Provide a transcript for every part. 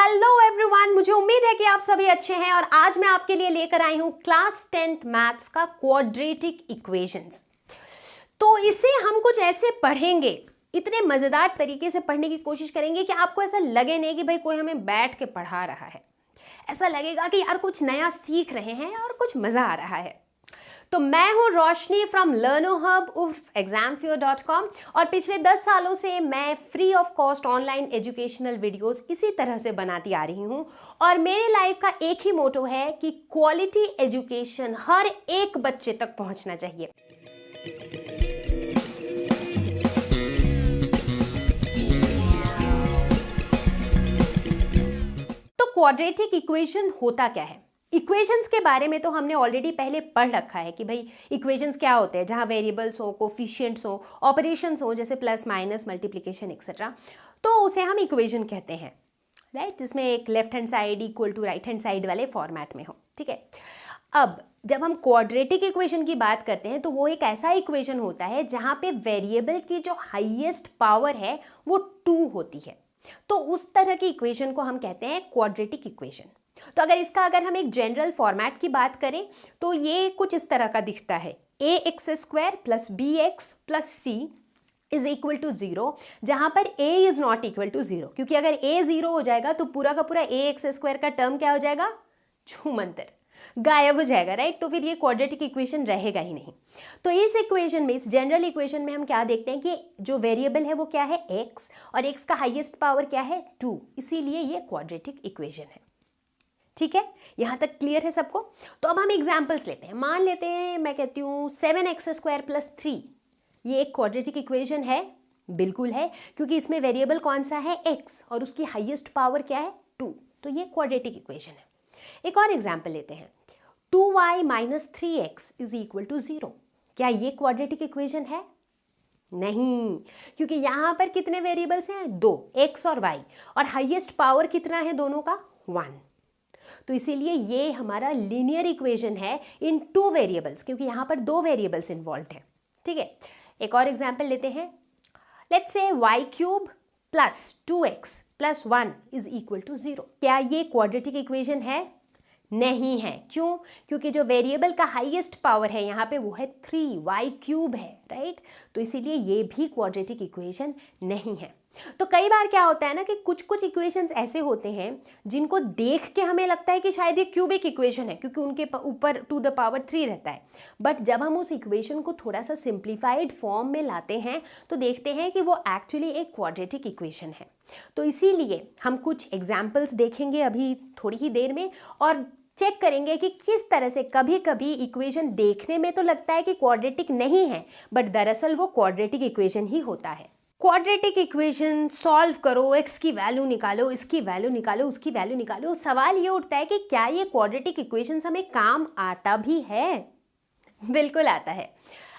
Hello everyone, मुझे उम्मीद है कि आप सभी अच्छे हैं और आज मैं आपके लिए लेकर आई हूं क्लास 10th मैथ्स का क्वाड्रेटिक इक्वेशंस। तो इसे हम कुछ ऐसे पढ़ेंगे, इतने मजेदार तरीके से पढ़ने की कोशिश करेंगे कि आपको ऐसा लगे नहीं कि भाई कोई हमें बैठ के पढ़ा रहा है। ऐसा लगेगा कि यार कुछ नया सीख रहे हैं और कुछ मजा आ रहा है। तो मैं हूं रोशनी फ्रॉम लर्नोहब उर्फ examfear.com और पिछले 10 सालों से मैं free of cost online educational videos इसी तरह से बनाती आ रही हूं और मेरे लाइफ का एक ही मोटो है कि क्वालिटी एजुकेशन हर एक बच्चे तक पहुंचना चाहिए। तो क्वाड्रेटिक इक्वेशन होता क्या है? इक्वेशंस के बारे में तो हमने ऑलरेडी पहले पढ़ रखा है कि भाई इक्वेशंस क्या होते हैं, जहाँ वेरिएबल्स हो, कोफिशिएंट्स हो, ऑपरेशंस हो, जैसे प्लस माइनस मल्टीप्लिकेशन एक्सेट्रा, तो उसे हम इक्वेशन कहते हैं, राइट, जिसमें एक left hand side equal to right hand side वाले फॉर्मेट में हो। ठीक है, अब जब हम क्वाड्रेटिक इक्वेशन की बात करते हैं तो वो एक ऐसा इक्वेशन होता है जहाँ पे वेरिएबल की जो हाईएस्ट पावर है वो 2 होती है। तो उस तरह की इक्वेशन को हम कहते हैं क्वाड्रेटिक इक्वेशन। तो अगर हम एक जनरल फॉर्मेट की बात करें तो ये कुछ इस तरह का दिखता है, ax² plus bx plus c is equal to 0, जहां पर a is not equal to 0, क्योंकि अगर a 0 हो जाएगा तो पूरा का पूरा ax² का टर्म क्या हो जाएगा, छूमंतर, गायब हो जाएगा, राइट। तो फिर ये क्वाड्रेटिक इक्वेशन रहेगा ही नहीं। तो इस इक्वेशन में, इस जनरल इक्वेशन में हम क्या देखते हैं कि जो वेरिएबल है वो क्या है, x, और x का हाईएस्ट पावर क्या है, 2, इसीलिए ये क्वाड्रेटिक इक्वेशन है। ठीक है, यहां तक क्लियर है सबको? तो अब हम एग्जाम्पल्स लेते हैं। मान लेते हैं, मैं कहती हूँ 7x² प्लस 3, ये एक क्वाड्रेटिक इक्वेशन है। बिल्कुल है, क्योंकि इसमें वेरिएबल कौन सा है, x, और उसकी हाईएस्ट पावर क्या है, 2, तो ये क्वाड्रेटिक इक्वेशन है। एक और एग्जाम्पल लेते हैं, 2y minus 3x is equal to 0, क्या ये क्वाड्रेटिक इक्वेशन है? नहीं, क्योंकि यहां पर कितने वेरिएबल्स हैं, 2, x और y, और हाईएस्ट पावर कितना है दोनों का, 1। तो इसीलिए ये हमारा लीनियर इक्वेशन है इन 2 वेरिएबल्स, क्योंकि यहां पर 2 वेरिएबल्स इन्वॉल्व हैं। ठीक है, एक और एग्जांपल लेते हैं, let's say y³ plus 2x plus 1 is equal to 0, क्या ये क्वाड्रेटिक इक्वेशन है? नहीं है। क्यों? क्योंकि जो वेरिएबल का हाईएस्ट पावर है यहाँ पे वो है 3, y³ है, राइट। तो इसीलिए ये भी क्वाड्रेटिक इक्वेशन नहीं है। तो कई बार क्या होता है ना कि कुछ कुछ इक्वेशंस ऐसे होते हैं जिनको देख के हमें लगता है कि शायद ये क्यूबिक इक्वेशन है, क्योंकि उनके ऊपर टू द पावर 3 रहता है, बट जब हम उस इक्वेशन को थोड़ा सा सिंप्लीफाइड फॉर्म में लाते हैं तो देखते हैं कि वो एक्चुअली एक क्वाड्रेटिक इक्वेशन है। तो इसीलिए हम कुछ एग्जाम्पल्स देखेंगे अभी थोड़ी ही देर में और चेक करेंगे कि किस तरह से कभी कभी इक्वेशन देखने में तो लगता है कि क्वाड्रेटिक नहीं है, बट दरअसल वो क्वाड्रेटिक इक्वेशन ही होता है। क्वाड्रेटिक इक्वेशन सॉल्व करो, x की वैल्यू निकालो, इसकी वैल्यू निकालो, उसकी वैल्यू निकालो, सवाल ये उठता है कि क्या ये क्वाड्रेटिक इक्वेशन हमें काम आता भी है? बिल्कुल आता है।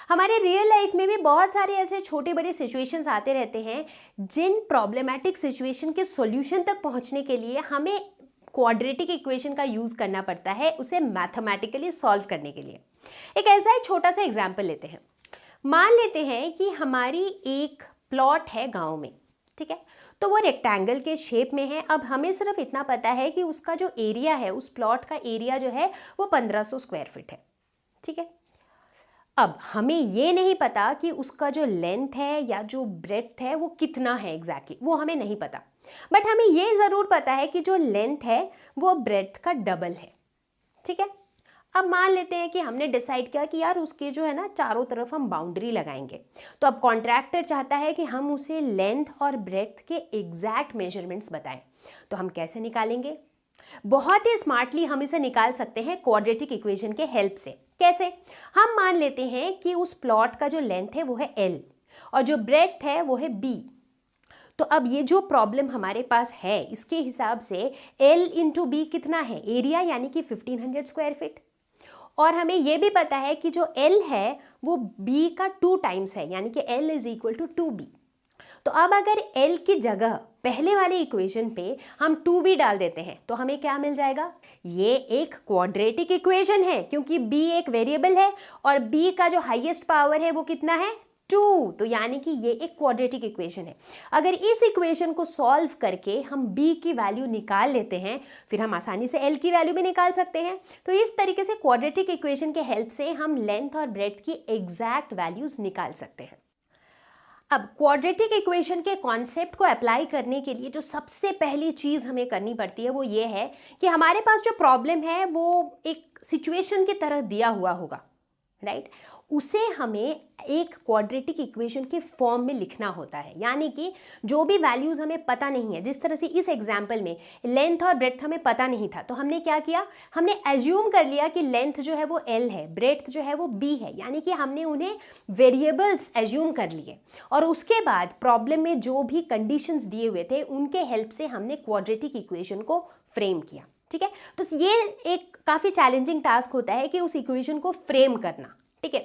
हमारे रियल लाइफ में भी बहुत सारे ऐसे छोटे बड़े सिचुएशंस आते रहते हैं जिन प्रॉब्लमेटिक सिचुएशन के सॉल्यूशन तक पहुंचने के लिए हमें क्वाड्रेटिक इक्वेशन का यूज करना पड़ता है, उसे मैथमेटिकली सॉल्व करने के लिए। एक ऐसा ही छोटा सा एग्जाम्पल लेते हैं। मान लेते हैं कि हमारी एक प्लॉट है गांव में, ठीक है, तो वो रेक्टेंगल के शेप में है। अब हमें सिर्फ इतना पता है कि उसका जो एरिया है, उस प्लॉट का एरिया जो है वो 1500 स्क्वायर फीट है। ठीक है, अब हमें ये नहीं पता कि उसका जो लेंथ है या जो ब्रेड्थ है वो कितना है एग्जैक्टली, वो हमें नहीं पता, बट हमें ये ज़रूर पता है कि जो लेंथ है वो ब्रेड्थ का डबल है। ठीक है, अब मान लेते हैं कि हमने डिसाइड किया कि यार उसके जो है ना चारों तरफ हम बाउंड्री लगाएंगे। तो अब कॉन्ट्रैक्टर चाहता है कि हम उसे लेंथ और ब्रेड्थ के एग्जैक्ट मेजरमेंट्स बताएं। तो हम कैसे निकालेंगे? बहुत ही स्मार्टली हम इसे निकाल सकते हैं क्वाड्रेटिक इक्वेशन के हेल्प से। कैसे? हम मान लेते हैं कि उस प्लॉट का जो लेंथ है वो है L और जो ब्रेड्थ है वो है B। तो अब ये जो प्रॉब्लम हमारे पास है इसके हिसाब से L इंटू B कितना है, एरिया, यानी कि 1500 स्क्वायर फीट। और हमें यह भी पता है कि जो L है वो B का 2 टाइम्स है, यानी कि L is equal to 2B। तो अब अगर L की जगह पहले वाले इक्वेशन पे हम 2B डाल देते हैं तो हमें क्या मिल जाएगा? ये एक क्वाड्रेटिक इक्वेशन है, क्योंकि B एक वेरिएबल है और B का जो हाईएस्ट पावर है वो कितना है, 2, तो यानी कि ये एक क्वाड्रेटिक इक्वेशन है। अगर इस इक्वेशन को सॉल्व करके हम b की वैल्यू निकाल लेते हैं, फिर हम आसानी से l की वैल्यू भी निकाल सकते हैं। तो इस तरीके से क्वाड्रेटिक इक्वेशन के हेल्प से हम लेंथ और ब्रेड्थ की एग्जैक्ट वैल्यूज निकाल सकते हैं। अब क्वाड्रेटिक इक्वेशन के कॉन्सेप्ट को अप्लाई करने के लिए जो सबसे पहली चीज़ हमें करनी पड़ती है वो ये है कि हमारे पास जो प्रॉब्लम है वो एक सिचुएशन की तरह दिया हुआ होगा, राइट? उसे हमें एक क्वाड्रेटिक इक्वेशन के फॉर्म में लिखना होता है। यानी कि जो भी वैल्यूज़ हमें पता नहीं है, जिस तरह से इस एग्जाम्पल में लेंथ और ब्रेड्थ हमें पता नहीं था, तो हमने क्या किया, हमने एज्यूम कर लिया कि लेंथ जो है वो l है, ब्रेड्थ जो है वो b है, यानी कि हमने उन्हें वेरिएबल्स एज्यूम कर लिए और उसके बाद प्रॉब्लम में जो भी कंडीशंस दिए हुए थे उनके हेल्प से हमने क्वाड्रेटिक इक्वेशन को फ्रेम किया। ठीक है, तो ये एक काफ़ी चैलेंजिंग टास्क होता है कि उस इक्वेशन को फ्रेम करना। ठीक है,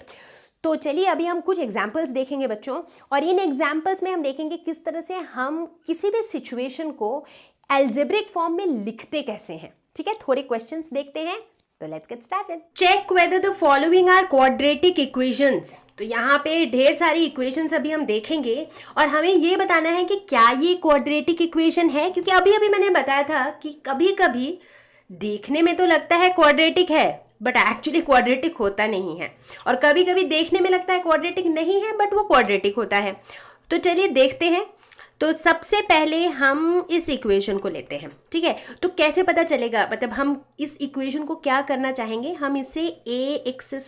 तो चलिए अभी हम कुछ एग्जाम्पल्स देखेंगे बच्चों, और इन एग्जाम्पल्स में हम देखेंगे किस तरह से हम किसी भी सिचुएशन को एल्जेब्रिक फॉर्म में लिखते कैसे हैं। ठीक है, थोड़े क्वेश्चंस देखते हैं, तो let's get started. Check whether the following are quadratic equations. तो यहाँ पे ढेर सारी इक्वेशंस अभी हम देखेंगे और हमें ये बताना है कि क्या ये क्वाड्रेटिक इक्वेशन है, क्योंकि अभी अभी मैंने बताया था कि कभी कभी देखने में तो लगता है क्वाड्रेटिक है बट एक्चुअली क्वाड्रेटिक होता नहीं है, और कभी कभी देखने में लगता है क्वाड्रेटिक नहीं है बट वो क्वाड्रेटिक होता है। तो चलिए देखते हैं। तो सबसे पहले हम इस इक्वेशन को लेते हैं। ठीक है, तो कैसे पता चलेगा, मतलब हम इस इक्वेशन को क्या करना चाहेंगे, हम इसे ax²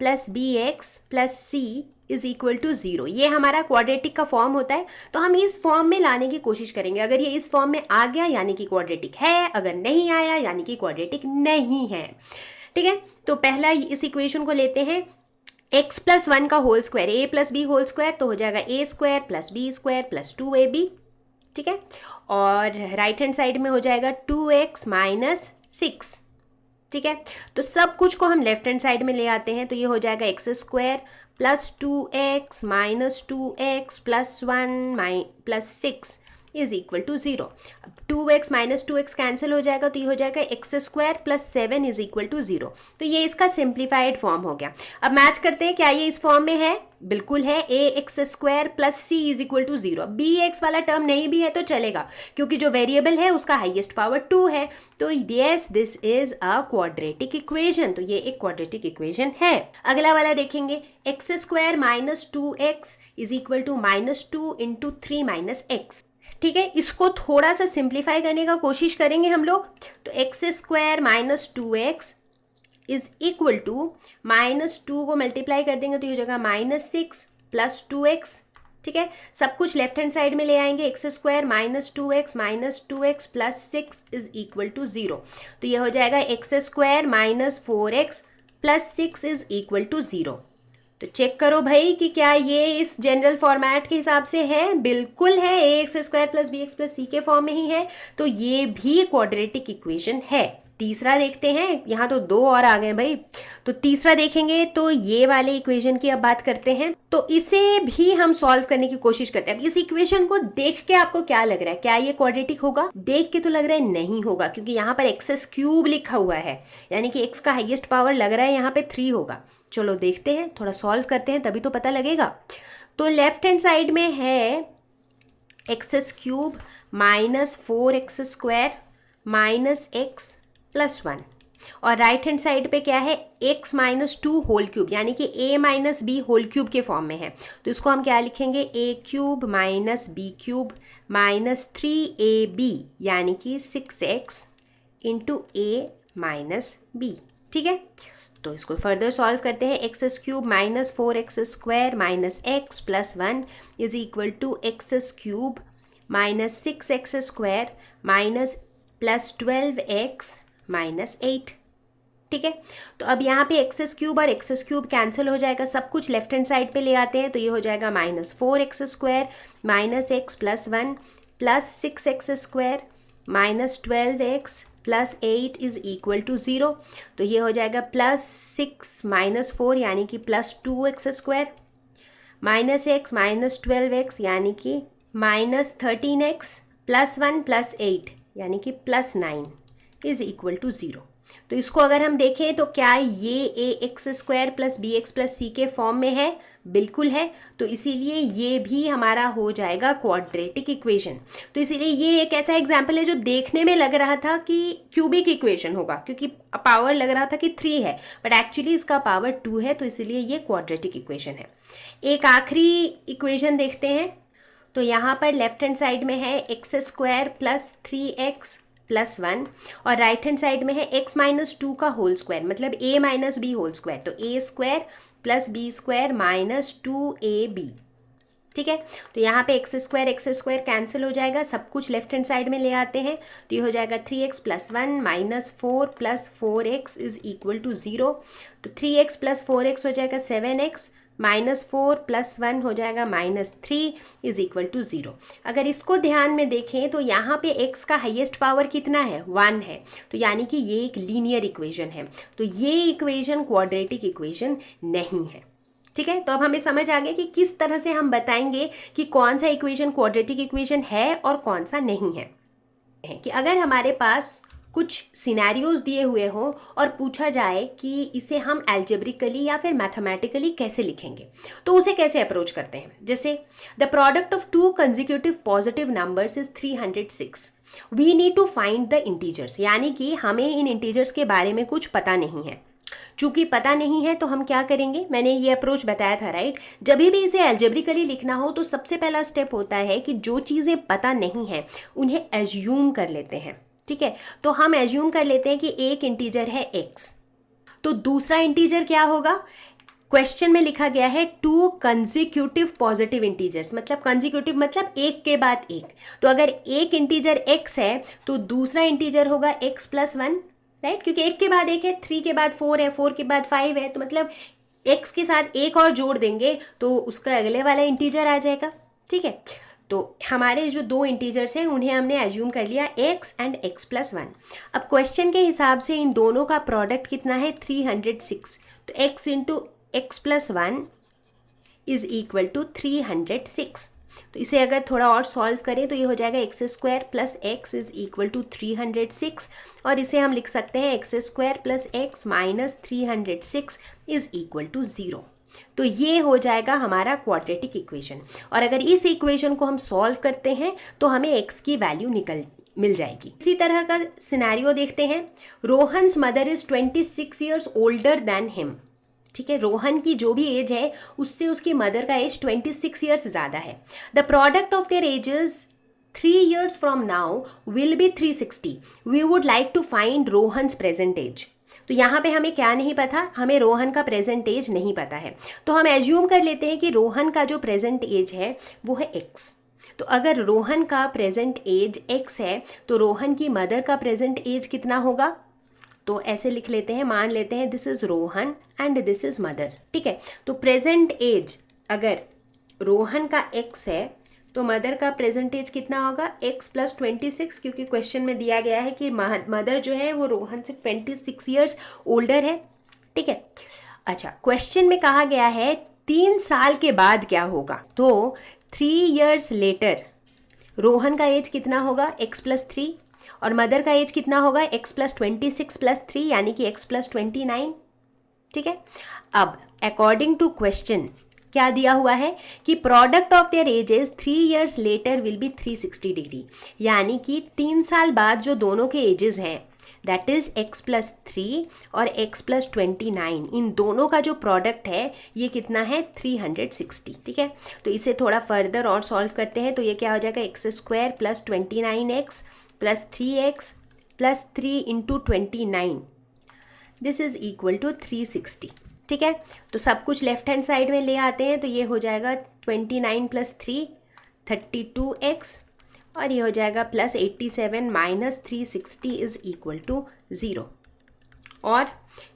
+ bx + c is equal to 0, ये हमारा क्वाड्रेटिक का फॉर्म होता है। तो हम इस फॉर्म में लाने की कोशिश करेंगे। अगर ये इस फॉर्म में आ गया यानी कि क्वाड्रेटिक है, अगर नहीं आया यानी कि क्वाड्रेटिक नहीं है। ठीक है, तो पहला इस इक्वेशन को लेते हैं, x + 1 का whole square, a + b whole square, तो हो जाएगा a² + b² + 2ab। ठीक है, और राइट हैंड साइड में हो जाएगा 2x - 6। ठीक है, तो सब कुछ को हम लेफ्ट हैंड साइड में ले आते हैं, तो ये हो जाएगा x² + 2x - 2x + 1 + 6 is equal to 0। अब 2x - 2x कैंसिल हो जाएगा, तो ये हो जाएगा x² + 7 इज इक्वल टू 0। तो ये इसका सिंप्लीफाइड फॉर्म हो गया। अब मैच करते हैं, क्या ये इस फॉर्म में है? बिल्कुल है, ax² + c is equal to 0। bx वाला टर्म नहीं भी है तो चलेगा, क्योंकि जो वेरिएबल है उसका हाईएस्ट पावर 2 है। तो yes, this is a quadratic equation. तो ये एक क्वाड्रेटिक इक्वेशन है। अगला वाला देखेंगे, x² - 2x is equal to -2 × 3 - x। ठीक है, इसको थोड़ा सा सिंप्लीफाई करने का कोशिश करेंगे हम लोग। तो x² - 2x is equal to -2 को मल्टीप्लाई कर देंगे तो ये हो जाएगा -6 + 2x। ठीक है, सब कुछ लेफ्ट हैंड साइड में ले आएंगे, x² - 2x - 2x + 6 is equal to 0। तो ये हो जाएगा x² - 4x + 6 is equal to 0। तो चेक करो भाई कि क्या ये इस जनरल फॉर्मेट के हिसाब से है? बिल्कुल है, ax² + bx + c के फॉर्म में ही है, तो ये भी क्वाड्रेटिक इक्वेशन है। तीसरा देखते हैं, यहाँ तो 2 और आ गए भाई। तो तीसरा देखेंगे तो ये वाले इक्वेशन की अब बात करते हैं। तो इसे भी हम सॉल्व करने की कोशिश करते हैं। अब इस इक्वेशन को देख के आपको क्या लग रहा है, क्या ये क्वाड्रेटिक होगा? देख के तो लग रहा है नहीं होगा, क्योंकि यहाँ पर x³ लिखा हुआ है, यानी कि x का हाईएस्ट पावर लग रहा है यहाँ पे 3 होगा। चलो देखते हैं, थोड़ा सॉल्व करते हैं तभी तो पता लगेगा। तो लेफ्ट हैंड साइड में है x³ - 4x² - x + 1, और राइट हैंड साइड पे क्या है, x - 2 होल क्यूब, यानी कि a - b होल क्यूब के फॉर्म में है। तो इसको हम क्या लिखेंगे, a³ - b³ - 3ab, यानी कि 6x × a - b। ठीक है, तो इसको फर्दर सॉल्व करते हैं। x³ - 4x² - x + 1 is equal to x³ - 6x² - +12x - 8। ठीक है, तो अब यहाँ पे x³ और x³ कैंसिल हो जाएगा, सब कुछ लेफ्ट हैंड साइड पे ले आते हैं, तो ये हो जाएगा -4x² - x + 1 + 6x² - 12x + 8 is equal to 0। तो ये हो जाएगा +6 - 4 यानी कि +2x² -x - 12x यानी कि -13x + 1 + 8 यानी कि +9 इज इक्वल टू 0। तो इसको अगर हम देखें तो क्या ये a x square plus b x plus c के फॉर्म में है? बिल्कुल है। तो इसीलिए ये भी हमारा हो जाएगा क्वाड्रेटिक इक्वेशन। तो इसीलिए ये एक ऐसा एग्जाम्पल है जो देखने में लग रहा था कि क्यूबिक इक्वेशन होगा, क्योंकि पावर लग रहा था कि 3 है, बट एक्चुअली इसका पावर 2 है, तो इसीलिए ये क्वाड्रेटिक इक्वेशन है। एक आखिरी इक्वेशन देखते हैं। तो यहाँ पर लेफ्ट हैंड साइड में है x square plus 3x plus 1 और राइट हैंड साइड में है x माइनस 2 का होल स्क्वायर, मतलब a minus b whole square. तो a square plus b square minus 2ab। ठीक है, तो यहाँ पे एक्स स्क्वायर कैंसिल हो जाएगा, सब कुछ लेफ्ट हैंड साइड में ले आते हैं। तो ये हो जाएगा 3x plus 1 minus 4 plus 4x is equal to 0। तो 3x प्लस 4x हो जाएगा 7x माइनस 4 प्लस 1 हो जाएगा माइनस 3 इज इक्वल टू 0। अगर इसको ध्यान में देखें तो यहाँ पे x का हाईएस्ट पावर कितना है? 1 है। तो यानी कि ये एक लीनियर इक्वेशन है, तो ये इक्वेशन क्वाड्रेटिक इक्वेशन नहीं है। ठीक है, तो अब हमें समझ आ गया कि किस तरह से हम बताएंगे कि कौन सा इक्वेशन क्वाड्रेटिक इक्वेशन है और कौन सा नहीं है। कि अगर हमारे पास कुछ सिनेरियोज दिए हुए हों और पूछा जाए कि इसे हम एल्जेब्रिकली या फिर मैथमेटिकली कैसे लिखेंगे, तो उसे कैसे अप्रोच करते हैं। जैसे the product of 2 consecutive positive numbers is 306, we need to find the integers. यानी कि हमें इन इंटीजर्स के बारे में कुछ पता नहीं है। चूंकि पता नहीं है तो हम क्या करेंगे, मैंने ये अप्रोच बताया था राइट। जब भी इसे एल्जेब्रिकली लिखना हो तो सबसे पहला स्टेप होता है कि जो चीज़ें पता नहीं है उन्हें एज्यूम कर लेते हैं। ठीक है, तो हम एज्यूम कर लेते हैं कि एक इंटीजर है x, तो दूसरा इंटीजर क्या होगा? क्वेश्चन में लिखा गया है 2 कंसेक्यूटिव पॉजिटिव इंटीजर्स, मतलब कंसेक्यूटिव मतलब एक के बाद एक। तो अगर एक इंटीजर x है तो दूसरा इंटीजर होगा x प्लस 1, राइट, क्योंकि एक के बाद एक है, 3 के बाद 4 है, 4 के बाद 5 है, तो मतलब x के साथ एक और जोड़ देंगे तो उसका अगले वाला इंटीजर आ जाएगा। ठीक है, तो हमारे जो 2 इंटीजर्स हैं उन्हें हमने एज्यूम कर लिया x एंड x प्लस 1। अब क्वेश्चन के हिसाब से इन दोनों का प्रोडक्ट कितना है? 306। तो x into x plus 1 is equal to 306। तो इसे अगर थोड़ा और सॉल्व करें तो ये हो जाएगा x square plus x is equal to 306, और इसे हम लिख सकते हैं x square plus x minus 306 is equal to 0। तो ये हो जाएगा हमारा क्वाड्रेटिक इक्वेशन। और अगर इस इक्वेशन को हम सॉल्व करते हैं तो हमें x की वैल्यू मिल जाएगी। इसी तरह का सिनेरियो देखते हैं। Rohan's mother is 26 years older than him. ठीक है, रोहन की जो भी एज है उससे उसकी मदर का एज 26 ईयर्स ज़्यादा है। The product of their ages 3 years from now will be 360. We would like to find Rohan's present age. तो यहाँ पे हमें क्या नहीं पता? हमें रोहन का प्रेजेंट एज नहीं पता है, तो हम एज्यूम कर लेते हैं कि रोहन का जो प्रेजेंट एज है वो है x। तो अगर रोहन का प्रेजेंट एज x है तो रोहन की मदर का प्रेजेंट एज कितना होगा? तो ऐसे लिख लेते हैं, मान लेते हैं this is Rohan and this is mother. ठीक है, तो प्रेजेंट एज अगर रोहन का x है तो मदर का प्रेजेंट एज कितना होगा? x प्लस 26, क्योंकि क्वेश्चन में दिया गया है कि मदर जो है वो रोहन से 26 ईयर्स ओल्डर है। ठीक है, अच्छा, क्वेश्चन में कहा गया है 3 साल के बाद क्या होगा? तो 3 years लेटर रोहन का एज कितना होगा? x प्लस 3, और मदर का एज कितना होगा? x प्लस 26 प्लस 3 यानी कि x प्लस 29। ठीक है, अब अकॉर्डिंग टू क्वेश्चन क्या दिया हुआ है कि product of their ages 3 years later will be 360 degree, यानी कि 3 साल बाद जो दोनों के एजेस हैं दैट इज़ x प्लस 3 और x प्लस 29, इन दोनों का जो प्रोडक्ट है ये कितना है? 360। ठीक है, तो इसे थोड़ा फर्दर और सॉल्व करते हैं तो ये क्या हो जाएगा? X square plus 29x plus 3x plus 3 into 29 this is equal to 360। ठीक है, तो सब कुछ लेफ्ट हैंड साइड में ले आते हैं तो ये हो जाएगा 29 प्लस 3 32x, और ये हो जाएगा plus 87 minus 360 is equal to 0, और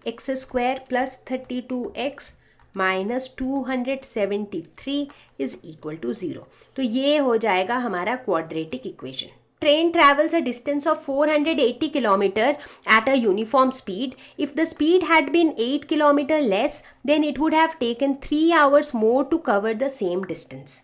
x square plus 32x minus 273 is equal to 0। तो ये हो जाएगा हमारा quadratic equation. Train travels a distance of 480 km at a uniform speed. If the speed had been 8 km less, then it would have taken 3 hours more to cover the same distance.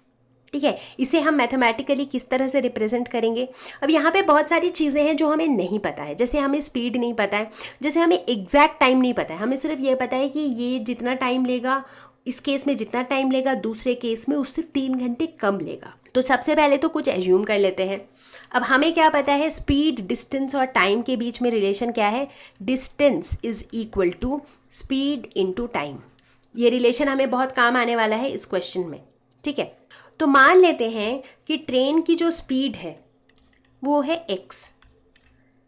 ठीक है, इसे हम mathematically किस तरह से represent करेंगे। अब यहाँ पे बहुत सारी चीज़ें हैं जो हमें नहीं पता है, जैसे हमें स्पीड नहीं पता है, जैसे हमें एग्जैक्ट टाइम नहीं पता है, हमें सिर्फ ये पता है कि ये जितना टाइम लेगा, इस केस में जितना टाइम लेगा, दूसरे केस में उससे 3 घंटे कम लेगा। तो सबसे पहले तो कुछ एज्यूम कर लेते हैं। अब हमें क्या पता है, स्पीड, डिस्टेंस और टाइम के बीच में रिलेशन क्या है, distance is equal to speed into time. ये रिलेशन हमें बहुत काम आने वाला है इस क्वेश्चन में, ठीक है। तो मान लेते हैं कि ट्रेन की जो स्पीड है वो है x,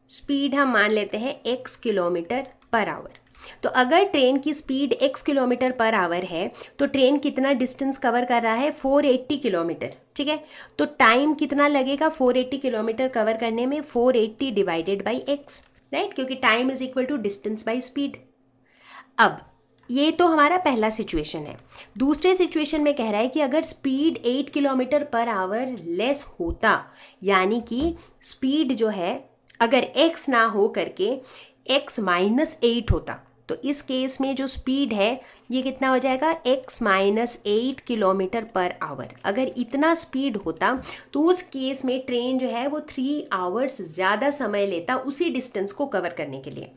स्पीड हम मान लेते हैं x किलोमीटर पर आवर। तो अगर ट्रेन की speed x kilometre per hour है तो ट्रेन कितना डिस्टेंस कवर कर रहा है, 480 किलोमीटर, ठीक है। तो टाइम कितना लगेगा 480 किलोमीटर कवर करने में, 480 डिवाइडेड बाई x, राइट, क्योंकि time is equal to distance by speed. अब ये तो हमारा पहला सिचुएशन है। दूसरे सिचुएशन में कह रहा है कि अगर speed 8 kilometre per hour less होता, यानी कि स्पीड जो है अगर x ना हो करके x माइनस 8 होता, तो इस केस में जो स्पीड है ये कितना हो जाएगा, x minus 8 kilometre per hour. अगर इतना स्पीड होता तो उस केस में ट्रेन जो है वो 3 आवर्स ज़्यादा समय लेता उसी डिस्टेंस को कवर करने के लिए।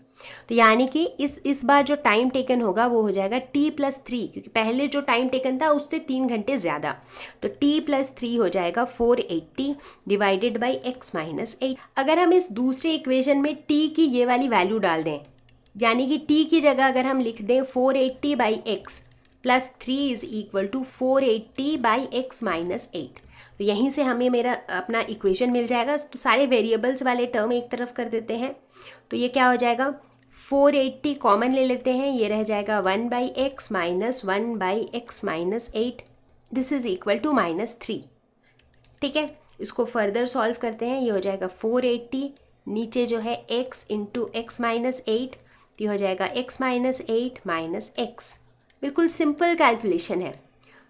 तो यानी कि इस बार जो टाइम टेकन होगा वो हो जाएगा t+3, क्योंकि पहले जो टाइम टेकन था उससे 3 घंटे ज़्यादा, तो t+3 हो जाएगा 480 डिवाइडेड बाई x माइनस 8। अगर हम इस दूसरे इक्वेशन में t की ये वाली वैल्यू डाल दें, यानी कि t की जगह अगर हम लिख दें 480 by x plus 3 is equal to 480 by x minus 8, तो यहीं से हमें मेरा अपना इक्वेशन मिल जाएगा। तो सारे वेरिएबल्स वाले टर्म एक तरफ कर देते हैं, तो ये क्या हो जाएगा, 480 कॉमन ले लेते हैं, ये रह जाएगा 1 by x minus 1 by x minus 8, this is equal to -3, ठीक है। इसको फर्दर सॉल्व करते हैं, ये हो जाएगा 480, नीचे जो है x इंटू एक्स माइनस 8, तो ये हो जाएगा x माइनस 8 माइनस x। बिल्कुल सिंपल कैलकुलेशन है।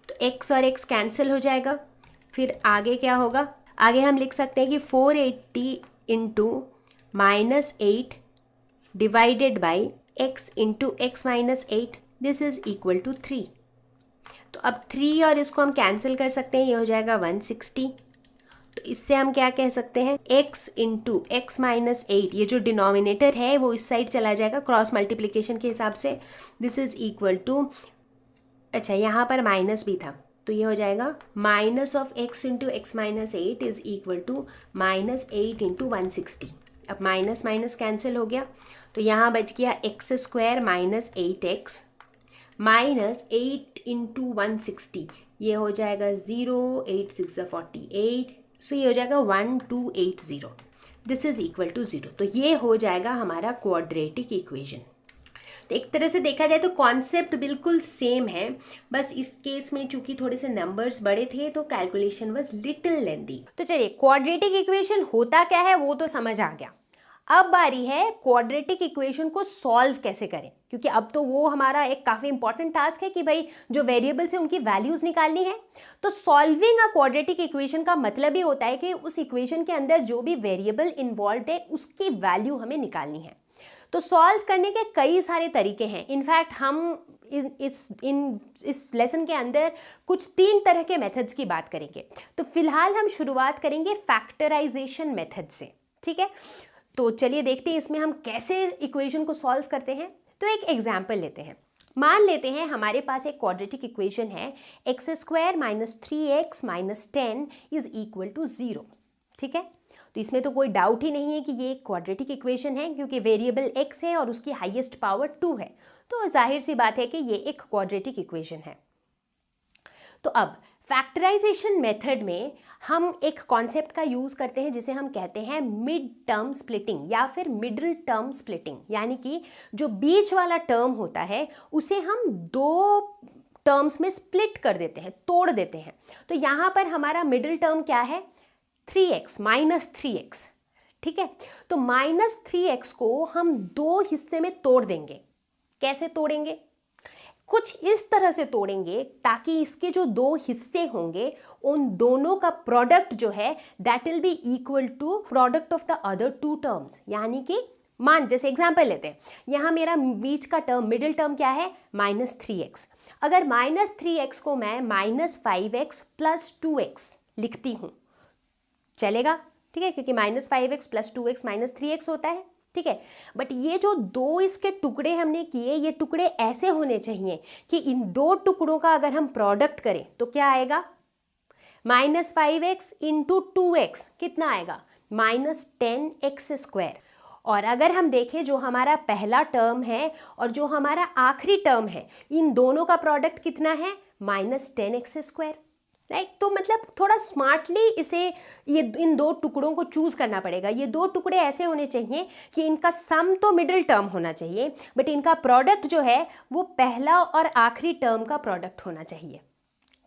तो x और x कैंसिल हो जाएगा, फिर आगे क्या होगा, आगे हम लिख सकते हैं कि 480 into -8 divided by x into x minus 8, this is equal to 3। तो अब 3 और इसको हम कैंसिल कर सकते हैं, ये हो जाएगा 160। तो इससे हम क्या कह सकते हैं, x इंटू एक्स माइनस 8, ये जो डिनोमिनेटर है वो इस साइड चला जाएगा क्रॉस मल्टीप्लिकेशन के हिसाब से, दिस इज इक्वल टू, अच्छा यहाँ पर माइनस भी था, तो ये हो जाएगा minus of x into x minus 8 is equal to -8 into 160। अब माइनस माइनस कैंसिल हो गया, तो यहाँ बच गया x² minus 8x minus 8 into 160, ये हो जाएगा 0, 8 6 48, सो ये हो जाएगा 1280, दिस इज इक्वल टू 0। तो ये हो जाएगा हमारा क्वाड्रेटिक इक्वेशन। तो एक तरह से देखा जाए तो कॉन्सेप्ट बिल्कुल सेम है, बस इस केस में चूंकि थोड़े से नंबर्स बड़े थे तो कैलकुलेशन वाज लिटिल लेंथी। तो चलिए, क्वाड्रेटिक इक्वेशन होता क्या है वो तो समझ आ गया। अब बारी है क्वाड्रेटिक इक्वेशन को सॉल्व कैसे करें, क्योंकि अब तो वो हमारा एक काफ़ी इंपॉर्टेंट टास्क है कि भाई जो वेरिएबल्स हैं उनकी वैल्यूज़ निकालनी है। तो सॉल्विंग अ क्वाड्रेटिक इक्वेशन का मतलब ही होता है कि उस इक्वेशन के अंदर जो भी वेरिएबल इन्वॉल्व है उसकी वैल्यू हमें निकालनी है। तो सॉल्व करने के कई सारे तरीके हैं। इनफैक्ट हम इस लेसन के अंदर कुछ 3 तरह के मेथड्स की बात करेंगे। तो फिलहाल हम शुरुआत करेंगे फैक्टराइजेशन मेथड से, ठीक है। तो चलिए देखते हैं इसमें हम कैसे इक्वेशन को सॉल्व करते हैं। तो एक एग्जाम्पल लेते हैं। मान लेते हैं हमारे पास एक क्वाड्रेटिक इक्वेशन है, x² minus 3x minus 10 is equal to 0, ठीक है। तो इसमें तो कोई डाउट ही नहीं है कि ये एक क्वाड्रेटिक इक्वेशन है, क्योंकि वेरिएबल x है और उसकी हाईएस्ट पावर 2 है, तो जाहिर सी बात है कि ये एक क्वाड्रेटिक इक्वेशन है। तो अब फैक्टराइजेशन मेथड में हम एक कॉन्सेप्ट का यूज़ करते हैं जिसे हम कहते हैं मिड टर्म स्प्लिटिंग या फिर मिडिल टर्म स्प्लिटिंग, यानी कि जो बीच वाला टर्म होता है उसे हम 2 टर्म्स में स्प्लिट कर देते हैं, तोड़ देते हैं। तो यहाँ पर हमारा मिडिल टर्म क्या है, 3x माइनस 3x, ठीक है। तो माइनस 3x को हम 2 हिस्से में तोड़ देंगे। कैसे तोड़ेंगे, कुछ इस तरह से तोड़ेंगे ताकि इसके जो 2 हिस्से होंगे उन दोनों का प्रोडक्ट जो है that will be equal to product of the other 2 terms, यानी कि मान जैसे एग्जाम्पल लेते हैं, यहाँ मेरा बीच का टर्म मिडिल टर्म क्या है -3x। अगर -3x को मैं -5x + 2x लिखती हूँ चलेगा, ठीक है, क्योंकि -5x + 2x -3x होता है, ठीक है। बट ये जो दो इसके टुकड़े हमने किए, ये टुकड़े ऐसे होने चाहिए कि इन दो टुकड़ों का अगर हम प्रोडक्ट करें तो क्या आएगा, -5x × 2x कितना आएगा, -10x²। और अगर हम देखें जो हमारा पहला टर्म है और जो हमारा आखिरी टर्म है, इन दोनों का प्रोडक्ट कितना है, -10x², राइट। तो मतलब थोड़ा स्मार्टली इसे ये इन दो टुकड़ों को चूज करना पड़ेगा। ये दो टुकड़े ऐसे होने चाहिए कि इनका सम तो मिडिल टर्म होना चाहिए, बट इनका प्रोडक्ट जो है वो पहला और आखिरी टर्म का प्रोडक्ट होना चाहिए,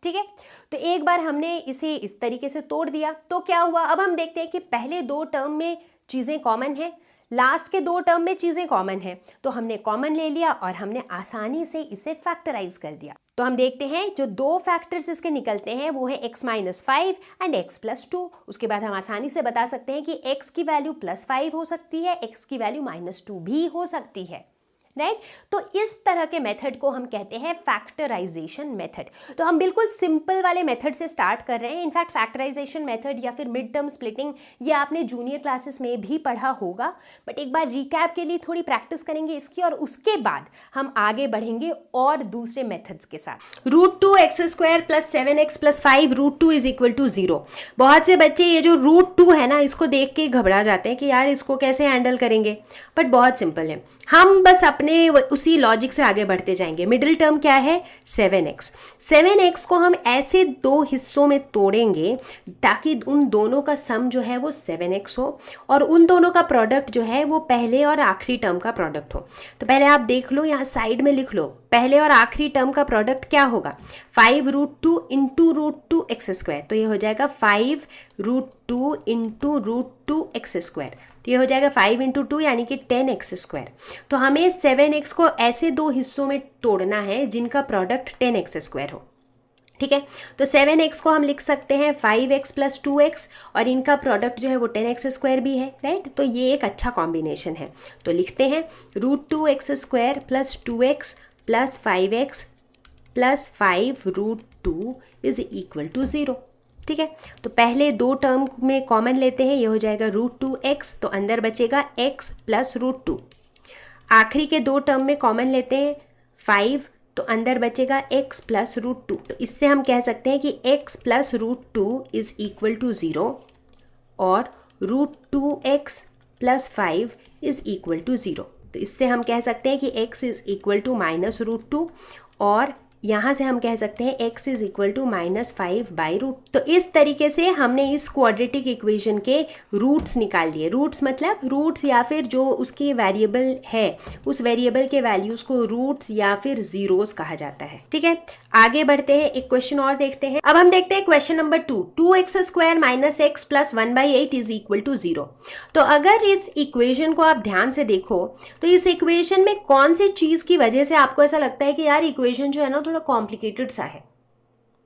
ठीक है। तो एक बार हमने इसे इस तरीके से तोड़ दिया तो क्या हुआ, अब हम देखते हैं कि पहले दो टर्म में चीज़ें कॉमन हैं, लास्ट के दो टर्म में चीज़ें कॉमन हैं, तो हमने कॉमन ले लिया और हमने आसानी से इसे फैक्टराइज कर दिया। तो हम देखते हैं जो दो फैक्टर्स इसके निकलते हैं वो है x - 5 एंड x + 2। उसके बाद हम आसानी से बता सकते हैं कि x की वैल्यू +5 हो सकती है, x की वैल्यू -2 भी हो सकती है, राइट। तो इस तरह के मेथड को हम कहते हैं फैक्टराइजेशन मेथड। तो हम बिल्कुल सिंपल वाले मेथड से स्टार्ट कर रहे हैं। इनफैक्ट फैक्टराइजेशन मेथड या फिर मिड टर्म स्प्लिटिंग ये आपने जूनियर क्लासेस में भी पढ़ा होगा, बट एक बार रिकैप के लिए थोड़ी प्रैक्टिस करेंगे इसकी और उसके बाद हम आगे बढ़ेंगे और दूसरे मेथड्स के साथ। √2x² + 7x + 5 √2 = 0। बहुत से बच्चे ये जो √2 है ना, इसको देख के घबरा जाते हैं कि यार इसको कैसे हैंडल करेंगे, बट बहुत सिंपल है। हम बस अपने उसी लॉजिक से आगे बढ़ते जाएंगे। मिडिल टर्म क्या है, 7x। 7x को हम ऐसे दो हिस्सों में तोड़ेंगे ताकि उन दोनों का सम जो है वो 7x हो और उन दोनों का प्रोडक्ट जो है वो पहले और आखिरी टर्म का प्रोडक्ट हो। तो पहले आप देख लो, यहाँ साइड में लिख लो, पहले और आखिरी टर्म का प्रोडक्ट क्या होगा, 5√2 × √2x²। तो ये हो जाएगा 5√2 × √2x²। तो ये हो जाएगा 5 × 2 यानी कि 10x²। तो हमें 7x को ऐसे दो हिस्सों में तोड़ना है जिनका प्रोडक्ट 10x² हो, ठीक है। तो 7x को हम लिख सकते हैं 5x + 2x और इनका प्रोडक्ट जो है वो 10x² भी है, राइट। तो ये एक अच्छा कॉम्बिनेशन है। तो लिखते हैं √2x² + 2x + 5x + 5√2 = 0, ठीक है। तो पहले दो टर्म में कॉमन लेते हैं, ये हो जाएगा √2x, तो अंदर बचेगा x + √2। आखिरी के दो टर्म में कॉमन लेते हैं 5, तो अंदर बचेगा x + √2। तो इससे हम कह सकते हैं कि x + √2 = 0 और √2x + 5 = 0। तो इससे हम कह सकते हैं कि x = -√2 और यहाँ से हम कह सकते हैं x -5/√। तो इस तरीके से हमने इस क्वाड्रेटिक इक्वेशन के रूट्स निकाल लिए। रूट्स मतलब रूट्स या फिर जो उसकी वेरिएबल है उस वेरिएबल के वैल्यूज़ को रूट्स या फिर ज़ीरोज़ कहा जाता है, ठीक है। आगे बढ़ते हैं, एक क्वेश्चन और देखते हैं। अब हम देखते हैं क्वेश्चन नंबर 2, 2x² - x + 1/8 = 0। तो अगर इस इक्वेशन को आप ध्यान से देखो तो इस इक्वेशन में कौन सी चीज़ की वजह से आपको ऐसा लगता है कि यार इक्वेशन जो है ना थोड़ा कॉम्प्लिकेटेड सा है।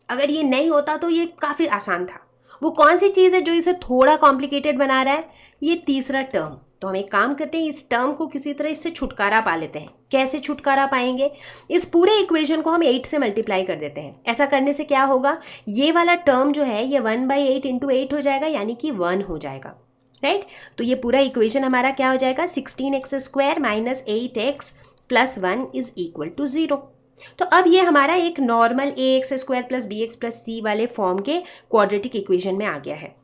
अगर ये नहीं होता तो ये काफ़ी आसान था। वो कौन सी चीज़ है जो इसे थोड़ा कॉम्प्लिकेटेड बना रहा है, ये तीसरा टर्म। तो हम एक काम करते हैं, इस टर्म को किसी तरह इससे छुटकारा पा लेते हैं। कैसे छुटकारा पाएंगे, इस पूरे इक्वेशन को हम 8 से मल्टीप्लाई कर देते हैं। ऐसा करने से क्या होगा, ये वाला टर्म जो है ये 1/8 × 8 हो जाएगा यानी कि 1 हो जाएगा, राइट। तो ये पूरा इक्वेशन हमारा क्या हो जाएगा, 16x² - 8x + 1 = 0। तो अब ये हमारा एक नॉर्मल ax² + bx + c वाले फॉर्म के क्वाड्रेटिक इक्वेशन में आ गया है,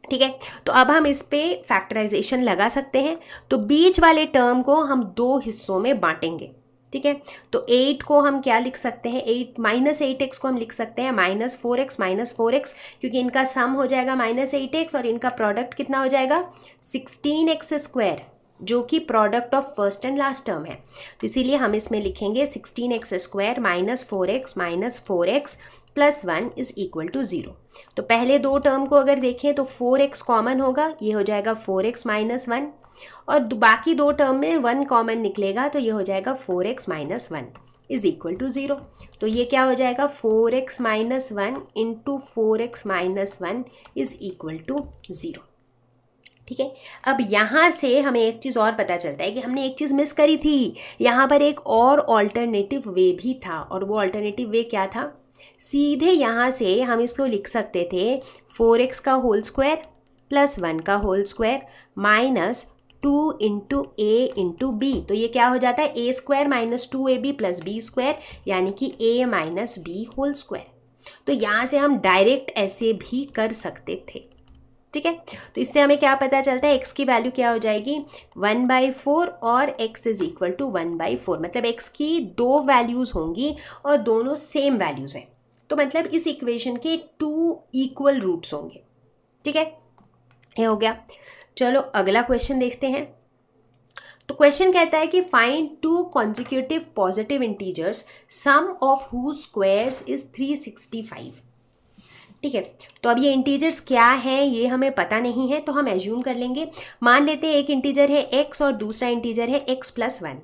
ठीक है। तो अब हम इस पे फैक्टराइजेशन लगा सकते हैं। तो बीच वाले टर्म को हम दो हिस्सों में बांटेंगे, ठीक है। तो 8 को हम क्या लिख सकते हैं, 8x को हम लिख सकते हैं -4x क्योंकि इनका सम हो जाएगा -8x और इनका प्रोडक्ट कितना हो जाएगा 16x² जो कि product of first and last term है। तो इसीलिए हम इसमें लिखेंगे 16x² - 4x + 1 = 0। तो पहले दो टर्म को अगर देखें तो 4x कॉमन होगा, ये हो जाएगा 4x - 1 और बाकी दो टर्म में 1 कॉमन निकलेगा तो ये हो जाएगा 4x - 1 = 0। तो ये क्या हो जाएगा 4x - 1 × 4x - 1 = 0, ठीक है। अब यहाँ से हमें एक चीज़ और पता चलता है कि हमने एक चीज़ मिस करी थी, यहाँ पर एक और ऑल्टरनेटिव वे भी था, और वो ऑल्टरनेटिव वे क्या था? सीधे यहाँ से हम इसको लिख सकते थे 4x का होल स्क्वायर प्लस 1 का whole square minus 2 into a into b. तो ये क्या हो जाता है? A square minus 2ab plus b square, यानी कि a minus b whole square. तो यहाँ से हम डायरेक्ट ऐसे भी कर सकते थे, ठीक है। तो इससे हमें क्या पता चलता है? x की वैल्यू क्या हो जाएगी? 1/4 और x इज इक्वल टू 1/4, मतलब x की दो वैल्यूज़ होंगी और दोनों सेम वैल्यूज़ हैं। तो मतलब इस इक्वेशन के 2 इक्वल रूट्स होंगे, ठीक है। ये हो गया। चलो अगला क्वेश्चन देखते हैं। तो क्वेश्चन कहता है कि find 2 consecutive positive integers sum of whose squares is 365, ठीक है। तो अब ये इंटीजर्स क्या हैं ये हमें पता नहीं है, तो हम एज्यूम कर लेंगे। मान लेते हैं एक इंटीजर है x और दूसरा इंटीजर है x प्लस 1।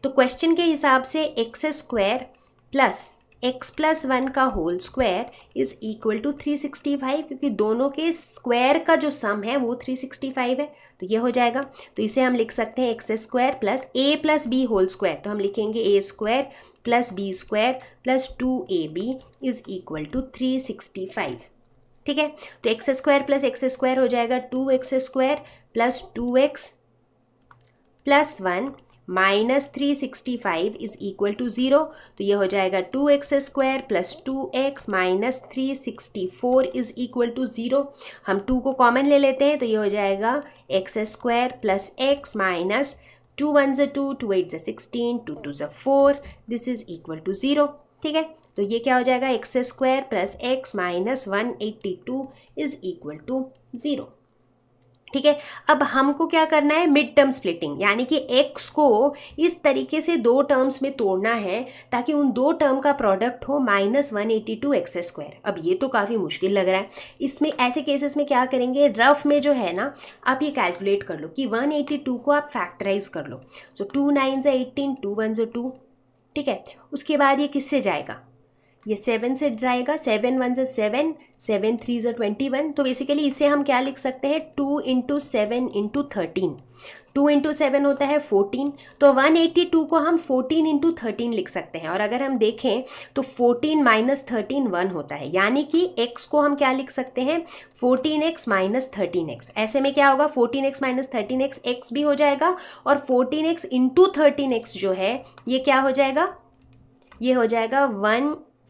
तो क्वेश्चन के हिसाब से x square plus x plus 1 का whole square is equal to 365, क्योंकि दोनों के स्क्वायर का जो सम है वो 365 है। तो ये हो जाएगा। तो इसे हम लिख सकते हैं x square plus a plus b whole square. तो हम लिखेंगे a square plus b square plus 2ab is equal to 365, ठीक है। तो x square plus x square हो जाएगा 2x square plus 2x plus 1 minus 365 is equal to 0। तो ये हो जाएगा 2x square plus 2x minus 364 is equal to 0। हम 2 को कॉमन ले लेते हैं, तो ये हो जाएगा x square plus x minus 2 1 ज़ 2, 2 8 ज़ 16, 2 2 ज़ 4, दिस इज इक्वल टू 0, ठीक है। तो ये क्या हो जाएगा? X square plus x minus 182 is equal to 0, ठीक है। अब हमको क्या करना है? मिड टर्म स्प्लिटिंग, यानी कि x को इस तरीके से दो टर्म्स में तोड़ना है ताकि उन दो टर्म का प्रोडक्ट हो माइनस 182 एक्स स्क्वायर। अब ये तो काफ़ी मुश्किल लग रहा है। इसमें ऐसे केसेस में क्या करेंगे? रफ में जो है ना, आप ये कैलकुलेट कर लो कि 182 को आप फैक्टराइज कर लो। सो 2 9 ज़ 18, 2 1 ज़ 2, ठीक है। उसके बाद ये किससे जाएगा? ये 7 से जाएगा, 7 1 ज़ 7, 7 3 ज़ 21। तो बेसिकली इसे हम क्या लिख सकते हैं? 2 इंटू 7 इंटू 13, 2 इंटू 7 होता है 14। तो 182 को हम 14 इंटू 13 लिख सकते हैं। और अगर हम देखें तो 14 माइनस 13 1 होता है, यानी कि x को हम क्या लिख सकते हैं? 14x minus 13x। ऐसे में क्या होगा? 14x माइनस 13x x भी हो जाएगा, और 14x इंटू 13x जो है ये क्या हो जाएगा? ये हो जाएगा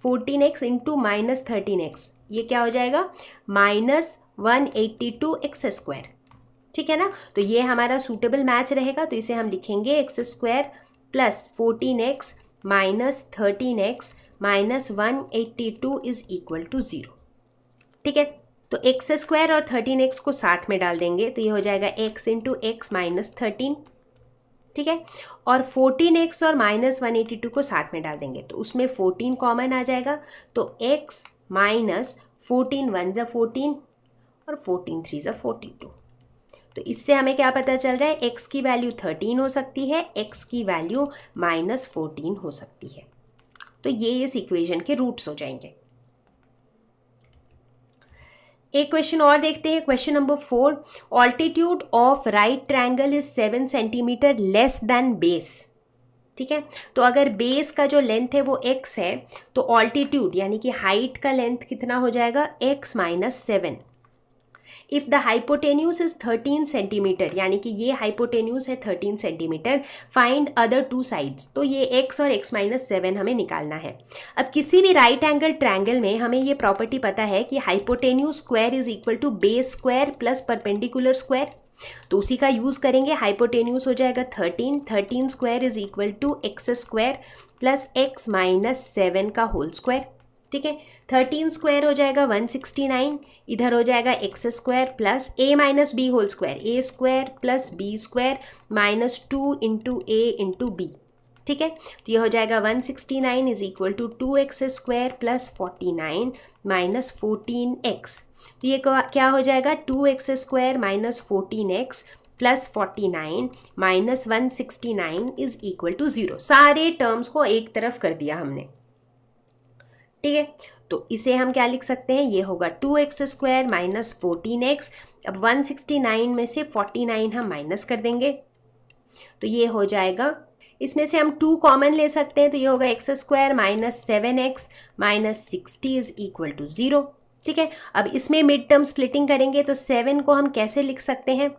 14x इंटू माइनस 13x, ये क्या हो जाएगा? माइनस 182 एक्स स्क्वायर, ठीक है ना। तो ये हमारा सूटेबल मैच रहेगा। तो इसे हम लिखेंगे x square plus 14x minus 13x minus 182 is equal to 0, ठीक है। तो एक्स स्क्वायर और 13x को साथ में डाल देंगे, तो ये हो जाएगा x इंटू एक्स माइनस 13, ठीक है। और 14x और माइनस 182 को साथ में डाल देंगे, तो उसमें 14 कॉमन आ जाएगा। तो x माइनस 14 1 ज़ 14 और 14 3 ज़ 42। तो इससे हमें क्या पता चल रहा है? x की वैल्यू 13 हो सकती है, x की वैल्यू माइनस 14 हो सकती है। तो ये इस इक्वेशन के रूट्स हो जाएंगे। एक क्वेश्चन और देखते हैं, question number 4। Altitude of right triangle is 7 centimetre less than base, ठीक है। तो अगर बेस का जो लेंथ है वो x है, तो ऑल्टीट्यूड यानी कि हाइट का लेंथ कितना हो जाएगा? x minus 7। If the hypotenuse is 13 centimetre, यानी कि ये हाइपोटेन्यूस है 13 सेंटीमीटर, फाइंड अदर 2 साइड्स। तो ये x और x माइनस 7 हमें निकालना है। अब किसी भी राइट एंगल ट्रायंगल में हमें ये प्रॉपर्टी पता है कि hypotenuse square is equal to base square plus perpendicular square. तो उसी का यूज़ करेंगे। हाइपोटेन्यूस हो जाएगा 13, 13 square is equal to x square plus x minus 7 का होल स्क्वायर, ठीक है। 13 स्क्वायर हो जाएगा 169, इधर हो जाएगा x square plus a minus b whole square, a square plus b square minus 2 into a into b, ठीक है। तो ये हो जाएगा 169 is equal to 2x square plus 49 minus 14x। तो ये क्या हो जाएगा? 2x square minus 14x plus 49 minus 169 is equal to 0। सारे टर्म्स को एक तरफ कर दिया हमने, ठीक है। तो इसे हम क्या लिख सकते हैं, ये होगा 2x² माइनस 14x। अब 169 में से 49 हम माइनस कर देंगे तो ये हो जाएगा, इसमें से हम 2 कॉमन ले सकते हैं तो ये होगा x² minus 7x minus 60 is equal to 0। ठीक है, अब इसमें मिड टर्म स्प्लिटिंग करेंगे तो 7 को हम कैसे लिख सकते हैं,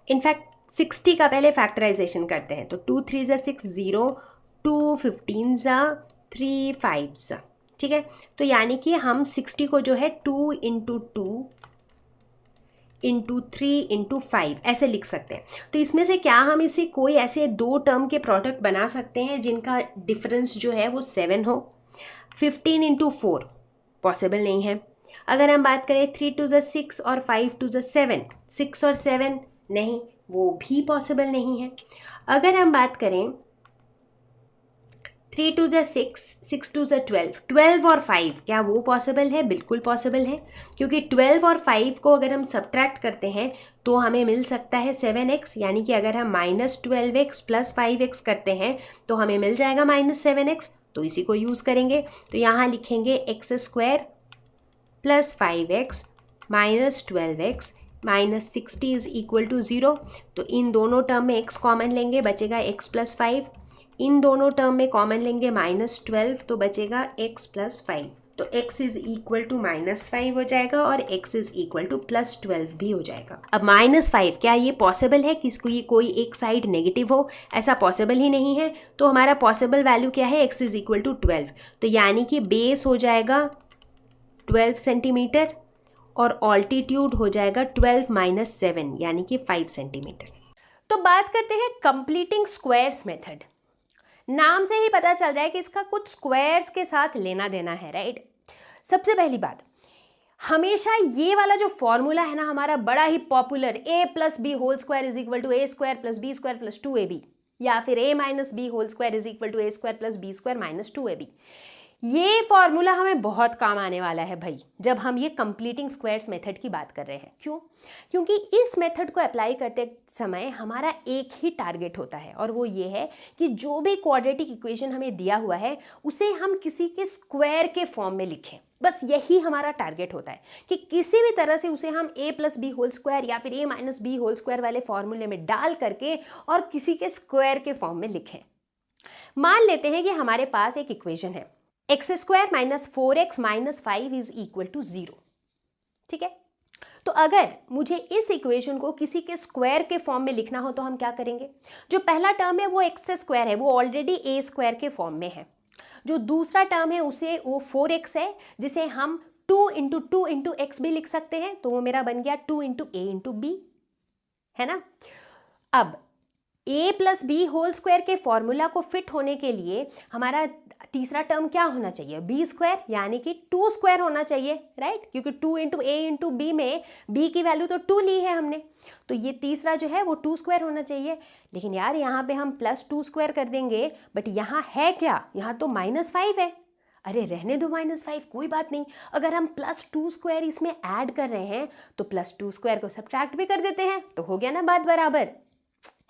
इनफैक्ट 60 का पहले फैक्टराइजेशन करते हैं तो 2 3 ज़ा 6 0, 2 15 ज़ा 3 5 ज़ा। ठीक है, तो यानी कि हम 60 को जो है 2 इंटू 2 इंटू 3 इंटू 5 ऐसे लिख सकते हैं। तो इसमें से क्या हम इसे कोई ऐसे 2 टर्म के प्रोडक्ट बना सकते हैं जिनका डिफरेंस जो है वो 7 हो। 15 इंटू 4 पॉसिबल नहीं है। अगर हम बात करें 3 2 ज़ा 6 और 5 2 ज़ा 7, 6 और 7 नहीं, वो भी पॉसिबल नहीं है। अगर हम बात करें 3 2 ज़ा 6, 6 2 ज़ा 12, 12 और 5 क्या वो पॉसिबल है, बिल्कुल पॉसिबल है, क्योंकि 12 और 5 को अगर हम सब्ट्रैक्ट करते हैं तो हमें मिल सकता है 7x, यानी कि अगर हम माइनस 12x प्लस 5x करते हैं तो हमें मिल जाएगा माइनस 7x, तो इसी को यूज़ करेंगे। तो यहाँ लिखेंगे x² plus 5x minus 12x minus 60 is equal to 0। तो इन दोनों टर्म में x कॉमन लेंगे, बचेगा x प्लस 5, इन दोनों टर्म में कॉमन लेंगे माइनस 12 तो बचेगा x प्लस 5। तो x is equal to minus 5 हो जाएगा और x is equal to plus 12 भी हो जाएगा। अब माइनस 5 क्या ये पॉसिबल है कि कोई एक साइड नेगेटिव हो, ऐसा पॉसिबल ही नहीं है। तो हमारा पॉसिबल वैल्यू क्या है, x इज इक्वल टू 12, तो यानी कि बेस हो जाएगा 12 सेंटीमीटर और ऑल्टीट्यूड हो जाएगा 12 माइनस 7 यानी कि 5 सेंटीमीटर। तो बात करते हैं कंप्लीटिंग स्क्वायर्स मेथड। नाम से ही पता चल रहा है कि इसका कुछ स्क्वायर्स के साथ लेना देना है, राइट। सबसे पहली बात, हमेशा ये वाला जो फॉर्मूला है ना हमारा बड़ा ही popular, a plus b whole square is equal to a square plus b square plus 2ab, या फिर a minus b whole square is equal to a square plus b square minus 2ab, ये formula हमें बहुत काम आने वाला है भाई जब हम ये कंप्लीटिंग स्क्वायर्स मेथड की बात कर रहे हैं। क्यों? क्योंकि इस मेथड को अप्लाई करते समय हमारा एक ही टारगेट होता है और वो ये है कि जो भी क्वाड्रेटिक इक्वेशन हमें दिया हुआ है उसे हम किसी के स्क्वायर के फॉर्म में लिखें। बस यही हमारा टारगेट होता है कि किसी भी तरह से उसे हम a plus b whole square या फिर a minus b whole square वाले फॉर्मूले में डाल करके और किसी के स्क्वायर के फॉर्म में लिखें। मान लेते हैं कि हमारे पास एक इक्वेशन है x² minus 4x minus 5 is equal to 0। ठीक है, तो अगर मुझे इस इक्वेशन को किसी के स्क्वायर के फॉर्म में लिखना हो तो हम क्या करेंगे, जो पहला टर्म है वो x² है, वो ऑलरेडी a² के फॉर्म में है। जो दूसरा टर्म है उसे वो 4x है जिसे हम 2 इंटू 2 इंटू x भी लिख सकते हैं, तो वो मेरा बन गया 2 इंटू a इंटू बी, है ना। अब a plus b whole square के फॉर्मूला को फिट होने के लिए हमारा तीसरा टर्म क्या होना चाहिए, बी स्क्वायर, यानी कि 2 स्क्वायर होना चाहिए, राइट, क्योंकि 2 इंटू ए इंटू बी में b की वैल्यू तो 2 ली है हमने, तो ये तीसरा जो है वो 2 स्क्वायर होना चाहिए। लेकिन यार यहाँ पे हम प्लस 2 स्क्वायर कर देंगे, बट यहाँ है क्या, यहाँ तो माइनस 5 है। अरे रहने दो माइनस 5, कोई बात नहीं, अगर हम प्लस 2 स्क्वायर इसमें ऐड कर रहे हैं तो प्लस 2 स्क्वायर को सब्ट्रैक्ट भी कर देते हैं, तो हो गया ना बात बराबर,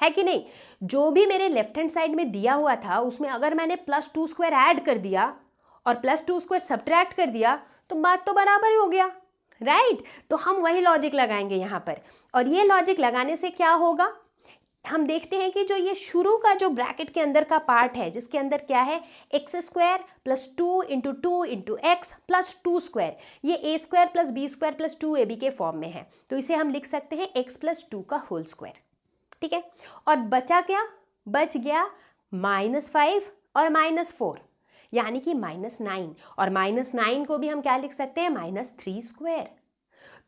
है कि नहीं। जो भी मेरे लेफ्ट हैंड साइड में दिया हुआ था उसमें अगर मैंने प्लस 2 स्क्वायर ऐड कर दिया और प्लस 2 स्क्वायर सब्ट्रैक्ट कर दिया तो बात तो बराबर ही हो गया, राइट। तो हम वही लॉजिक लगाएंगे यहाँ पर, और ये लॉजिक लगाने से क्या होगा, हम देखते हैं कि जो ये शुरू का जो ब्रैकेट के अंदर का पार्ट है जिसके अंदर क्या है x² plus 2 into 2 into x plus 2 square, ये a² plus b square plus 2ab के फॉर्म में है, तो इसे हम लिख सकते हैं x प्लस 2 का होल स्क्वायर। ठीक है, और बचा क्या, बच गया -5 और -4 यानी कि -9, और -9 को भी हम क्या लिख सकते हैं, -3 स्क्वायर।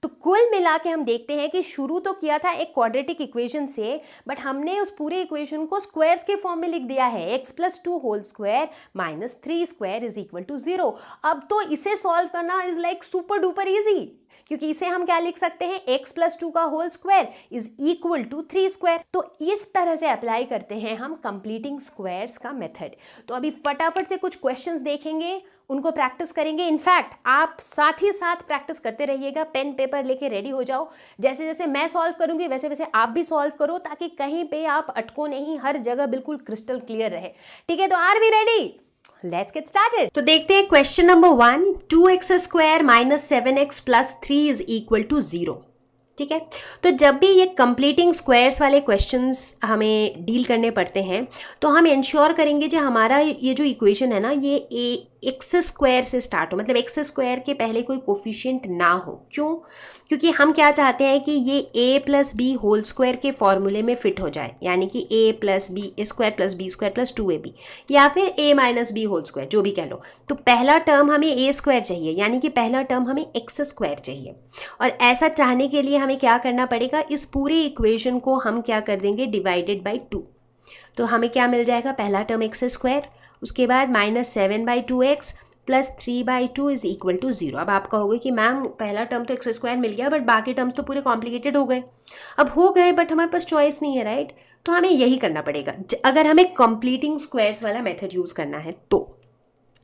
तो कुल मिला के हम देखते हैं कि शुरू तो किया था एक क्वाड्रेटिक इक्वेशन से, बट हमने उस पूरे इक्वेशन को स्क्वायर्स के फॉर्म में लिख दिया है, x plus 2 whole square minus 3 square is equal to 0। अब तो इसे सॉल्व करना is like super duper easy, क्योंकि इसे हम क्या लिख सकते हैं, x प्लस 2 का whole square is equal to 3 square. तो इस तरह से अप्लाई करते हैं हम कंप्लीटिंग स्क्वायर्स का मेथड। तो अभी फटाफट से कुछ क्वेश्चंस देखेंगे, उनको प्रैक्टिस करेंगे। इनफैक्ट आप साथ ही साथ प्रैक्टिस करते रहिएगा, पेन पेपर लेके रेडी हो जाओ, जैसे जैसे मैं सॉल्व करूंगी वैसे वैसे आप भी सॉल्व करो, ताकि कहीं पे आप अटको नहीं, हर जगह बिल्कुल क्रिस्टल क्लियर रहे। ठीक है, तो are we ready? Let's get started. तो देखते हैं question number 1, 2x square minus 7x plus 3 is equal to 0। ठीक है, तो जब भी ये कंप्लीटिंग स्क्वायर्स वाले क्वेश्चंस हमें डील करने पड़ते हैं तो हम इंश्योर करेंगे जो हमारा ये जो इक्वेशन है ना ये एक्स स्क्वायर से स्टार्ट हो, मतलब एक्स स्क्वायर के पहले कोई कोफिशिएंट ना हो। क्यों? क्योंकि हम क्या चाहते हैं कि ये a plus b whole square के फॉर्मूले में फिट हो जाए, यानी कि a plus b square plus 2ab या फिर a minus b whole square, जो भी कह लो। तो पहला टर्म हमें a स्क्वायर चाहिए, यानी कि पहला टर्म हमें एक्स स्क्वायर चाहिए। और ऐसा चाहने के लिए हमें क्या करना पड़ेगा, इस पूरे इक्वेशन को हम क्या कर देंगे, डिवाइडेड बाई 2। तो हमें क्या मिल जाएगा, पहला टर्म एक्स स्क्वायर, उसके बाद -7/2x plus 3/2 is equal to 0। अब आप कहोगे कि मैम पहला टर्म तो एक्स स्क्वायर मिल गया बट बाकी टर्म्स तो पूरे कॉम्प्लिकेटेड हो गए। अब हो गए बट हमारे पास चॉइस नहीं है, राइट? तो हमें यही करना पड़ेगा अगर हमें कंप्लीटिंग स्क्वायर्स वाला मेथड यूज़ करना है तो।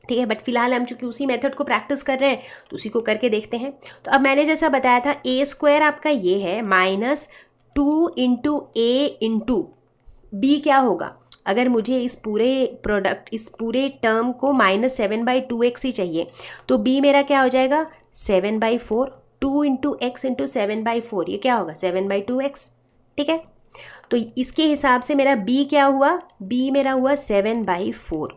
ठीक है, बट फिलहाल हम चूंकि उसी मेथड को प्रैक्टिस कर रहे हैं तो उसी को करके देखते हैं। तो अब मैंने जैसा बताया था a स्क्वायर आपका ये है -2 इंटू a इंटू b क्या होगा, अगर मुझे इस पूरे टर्म को -7/2x ही चाहिए तो b मेरा क्या हो जाएगा 7/4, 2 इंटू एक्स इंटू 7/4 ये क्या होगा 7/2x। ठीक है, तो इसके हिसाब से मेरा b क्या हुआ, b मेरा हुआ 7/4,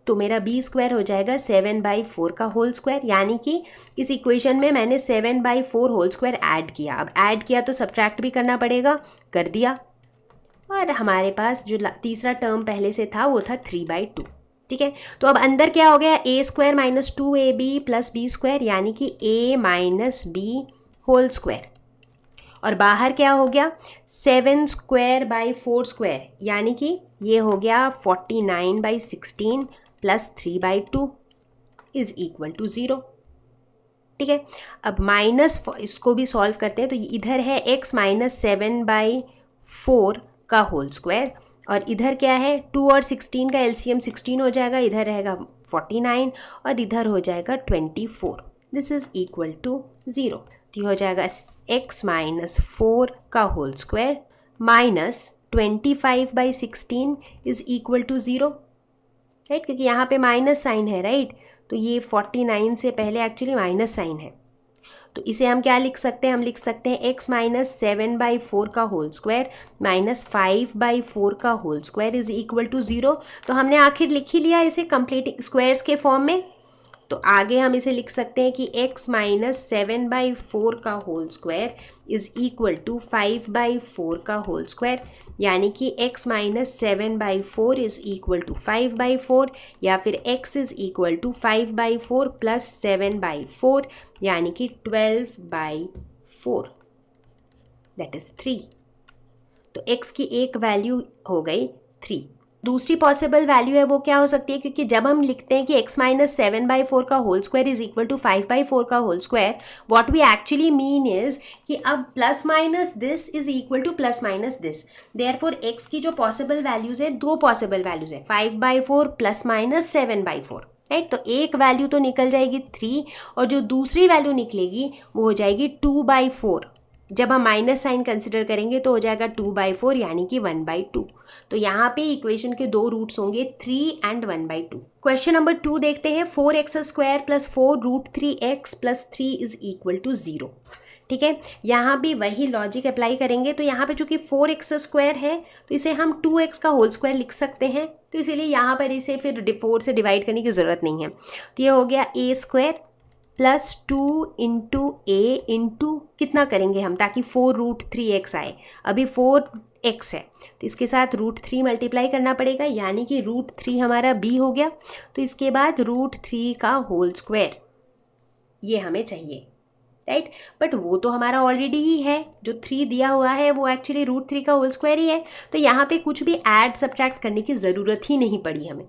तो मेरा b स्क्वायर हो जाएगा 7/4 का होल स्क्वायर, यानी कि इस इक्वेशन में मैंने 7/4 होल स्क्वायर ऐड किया। अब ऐड किया तो सब्ट्रैक्ट भी करना पड़ेगा, कर दिया, और हमारे पास जो तीसरा टर्म पहले से था वो था 3/2। ठीक है, तो अब अंदर क्या हो गया, a square minus 2ab plus b square, यानी कि a minus b whole square, और बाहर क्या हो गया 7 स्क्वायर बाई 4 स्क्वायर, यानी कि ये हो गया 49/16 प्लस 3/2 इज इक्वल टू 0। ठीक है, अब माइनस इसको भी सॉल्व करते हैं। तो इधर है x माइनस 7/4 का होल स्क्वायर, और इधर क्या है 2 और 16 का एलसीएम 16 हो जाएगा, इधर रहेगा 49 और इधर हो जाएगा 24। This is equal to 0। तो ये हो जाएगा x माइनस 4 का whole square minus 25/16 is equal to 0, right? क्योंकि यहाँ पे माइनस साइन है, राइट? तो ये 49 से पहले एक्चुअली माइनस साइन है, तो इसे हम क्या लिख सकते हैं, हम लिख सकते हैं x माइनस 7/4 का होल स्क्वायर माइनस 5/4 का whole square is equal to 0। तो हमने आखिर लिख ही लिया इसे कंप्लीट स्क्वायर्स के फॉर्म में। तो आगे हम इसे लिख सकते हैं कि x माइनस 7/4 का whole square is equal to 5/4 का होल स्क्वायर, यानी कि x minus 7/4 is equal to 5/4, या फिर x is equal to 5/4 plus 7/4, यानी कि 12/4, दैट इज 3। तो x की एक वैल्यू हो गई 3। दूसरी पॉसिबल वैल्यू है वो क्या हो सकती है, क्योंकि जब हम लिखते हैं कि x माइनस 7/4 का whole square is equal to 5/4 का whole square, what we actually mean is कि अब plus minus this is equal to plus minus this. Therefore x की जो पॉसिबल वैल्यूज है, दो पॉसिबल वैल्यूज है 5/4 प्लस माइनस 7/4, राइट? तो एक वैल्यू तो निकल जाएगी 3 और जो दूसरी वैल्यू निकलेगी वो हो जाएगी 2/4। जब हम माइनस साइन कंसिडर करेंगे तो हो जाएगा 2/4, यानी कि 1/2। तो यहाँ पे इक्वेशन के दो रूट्स होंगे 3 एंड 1/2। क्वेश्चन नंबर 2 देखते हैं, 4x square plus 4√3x plus 3 is equal to 0। ठीक है, यहाँ भी वही लॉजिक अप्लाई करेंगे। तो यहाँ पे चूंकि 4x स्क्वायर है तो इसे हम 2x का होल स्क्वायर लिख सकते हैं, तो इसीलिए यहाँ पर इसे फिर 4 से डिवाइड करने की ज़रूरत नहीं है। तो ये हो गया a square plus 2 into a into कितना करेंगे हम, ताकि 4√3x आए। अभी 4x है तो इसके साथ √3 मल्टीप्लाई करना पड़ेगा, यानी कि √3 हमारा b हो गया। तो इसके बाद √3 का होल स्क्वायर ये हमें चाहिए, राइट? बट वो तो हमारा ऑलरेडी ही है, जो 3 दिया हुआ है वो एक्चुअली √3 का होल स्क्वायर ही है। तो यहाँ पे कुछ भी ऐड सब्ट्रैक्ट करने की ज़रूरत ही नहीं पड़ी हमें,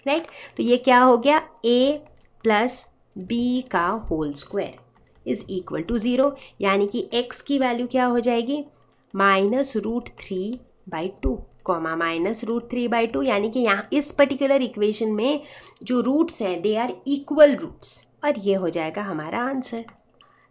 राइट? तो ये क्या हो गया, a प्लस b का whole square is equal to 0, यानी कि x की वैल्यू क्या हो जाएगी -√3/2 कॉमा -√3/2, यानी कि यहाँ इस पर्टिकुलर इक्वेशन में जो रूट्स हैं दे आर इक्वल रूट्स, और ये हो जाएगा हमारा answer.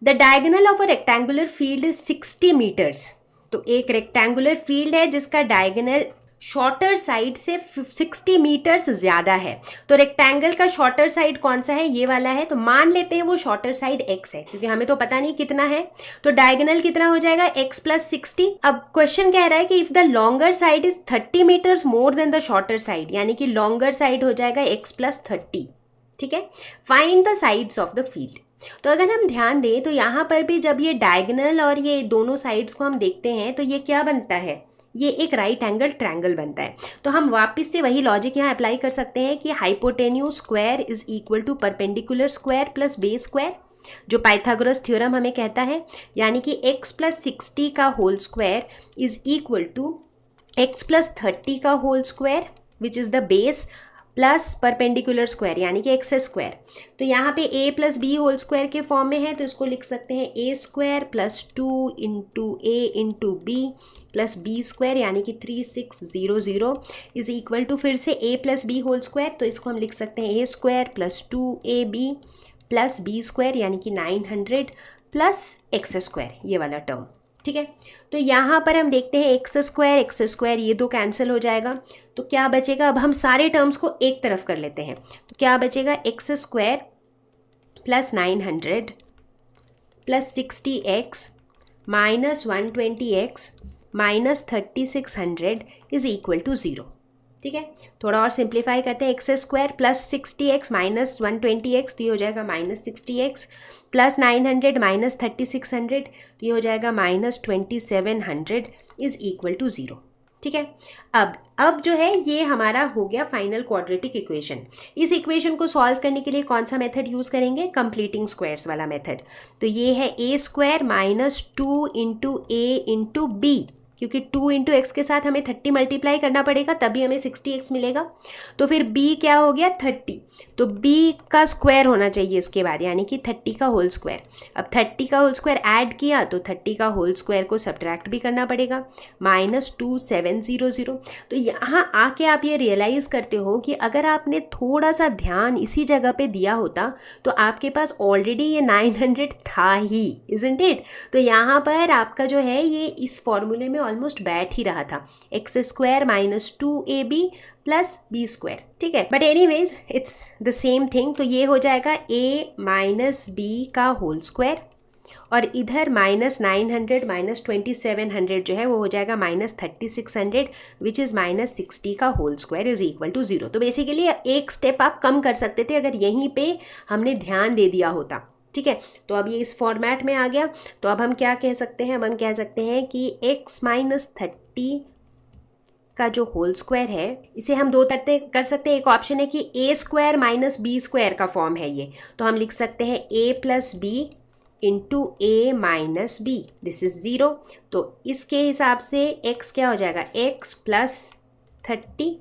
The diagonal of a rectangular field is 60 metres. तो एक रेक्टेंगुलर फील्ड है जिसका डायगोनल शॉर्टर साइड से 60 मीटर्स ज़्यादा है। तो रेक्टेंगल का शॉर्टर साइड कौन सा है, ये वाला है। तो मान लेते हैं वो शॉर्टर साइड x है, क्योंकि हमें तो पता नहीं कितना है। तो डायगोनल कितना हो जाएगा, x प्लस 60। अब क्वेश्चन कह रहा है कि if the longer side is 30 metres more than the shorter side, यानी कि लॉन्गर साइड हो जाएगा x प्लस 30। ठीक है, find the sides of the field. तो अगर हम ध्यान दें तो यहाँ पर भी जब ये डायगोनल और ये दोनों साइड्स को हम देखते हैं तो ये क्या बनता है, ये एक राइट एंगल ट्रायंगल बनता है। तो हम वापस से वही लॉजिक यहाँ अप्लाई कर सकते हैं कि hypotenuse square is equal to perpendicular square plus base square, जो पाइथागोरस थ्योरम हमें कहता है। यानी कि x प्लस 60 का whole square is equal to x plus 30 का whole square which is the base plus perpendicular square यानी कि एक्स स्क्वायर। तो यहाँ पे a plus b whole square के फॉर्म में है, तो इसको लिख सकते हैं a square plus 2 into a into b plus b square यानी कि 3600 इज इक्वल टू फिर से a plus b whole square. तो इसको हम लिख सकते हैं a square plus 2ab plus b square यानी कि 900 प्लस एक्स स्क्वायर, ये वाला टर्म। ठीक है, तो यहाँ पर हम देखते हैं एक्स स्क्वायर ये दो कैंसिल हो जाएगा। तो क्या बचेगा, अब हम सारे टर्म्स को एक तरफ कर लेते हैं। तो क्या बचेगा, x square plus 900 plus 60x minus 120x minus 3600 is equal to 0। ठीक है, थोड़ा और सिंप्लीफाई करते हैं। X square plus 60x minus 120x, तो ये हो जाएगा माइनस 60x प्लस 900 माइनस 3600, तो ये हो जाएगा माइनस 2700 इज इक्वल टू 0। ठीक है, अब जो है ये हमारा हो गया फाइनल क्वाड्रेटिक इक्वेशन। इस इक्वेशन को सॉल्व करने के लिए कौन सा मेथड यूज़ करेंगे, कंप्लीटिंग स्क्वायर्स वाला मेथड। तो ये है a square minus 2 into a into b, क्योंकि 2 इंटू एक्स के साथ हमें 30 मल्टीप्लाई करना पड़ेगा तभी हमें 60x मिलेगा। तो फिर b क्या हो गया 30, तो b का स्क्वायर होना चाहिए इसके बाद यानी कि 30 का होल स्क्वायर। अब 30 का होल स्क्वायर ऐड किया तो 30 का होल स्क्वायर को सब्ट्रैक्ट भी करना पड़ेगा, माइनस 2700। तो यहाँ आके आप ये रियलाइज़ करते हो कि अगर आपने थोड़ा सा ध्यान इसी जगह पे दिया होता तो आपके पास ऑलरेडी ये 900 था ही, इज़न्ट इट। तो यहाँ पर आपका जो है ये इस फॉर्मूले में ऑलमोस्ट बैठ ही रहा था, x square minus 2ab plus b square. ठीक है, but anyways it's the same thing. तो ये हो जाएगा a माइनस बी का होल स्क्वायर और इधर माइनस 900 माइनस 2700 जो है वो हो जाएगा माइनस 3600 विच इज़ माइनस 60 का whole square is equal to 0। तो बेसिकली एक स्टेप आप कम कर सकते थे अगर यहीं पे हमने ध्यान दे दिया होता। ठीक है, तो अब ये इस फॉर्मेट में आ गया। तो अब हम क्या कह सकते हैं, अब हम कह सकते हैं कि x माइनस 30 का जो होल स्क्वायर है इसे हम दो तरह कर सकते हैं। एक ऑप्शन है कि a square minus b square का फॉर्म है ये, तो हम लिख सकते हैं a plus b into a minus b, this is 0। तो इसके हिसाब से x क्या हो जाएगा, x plus 30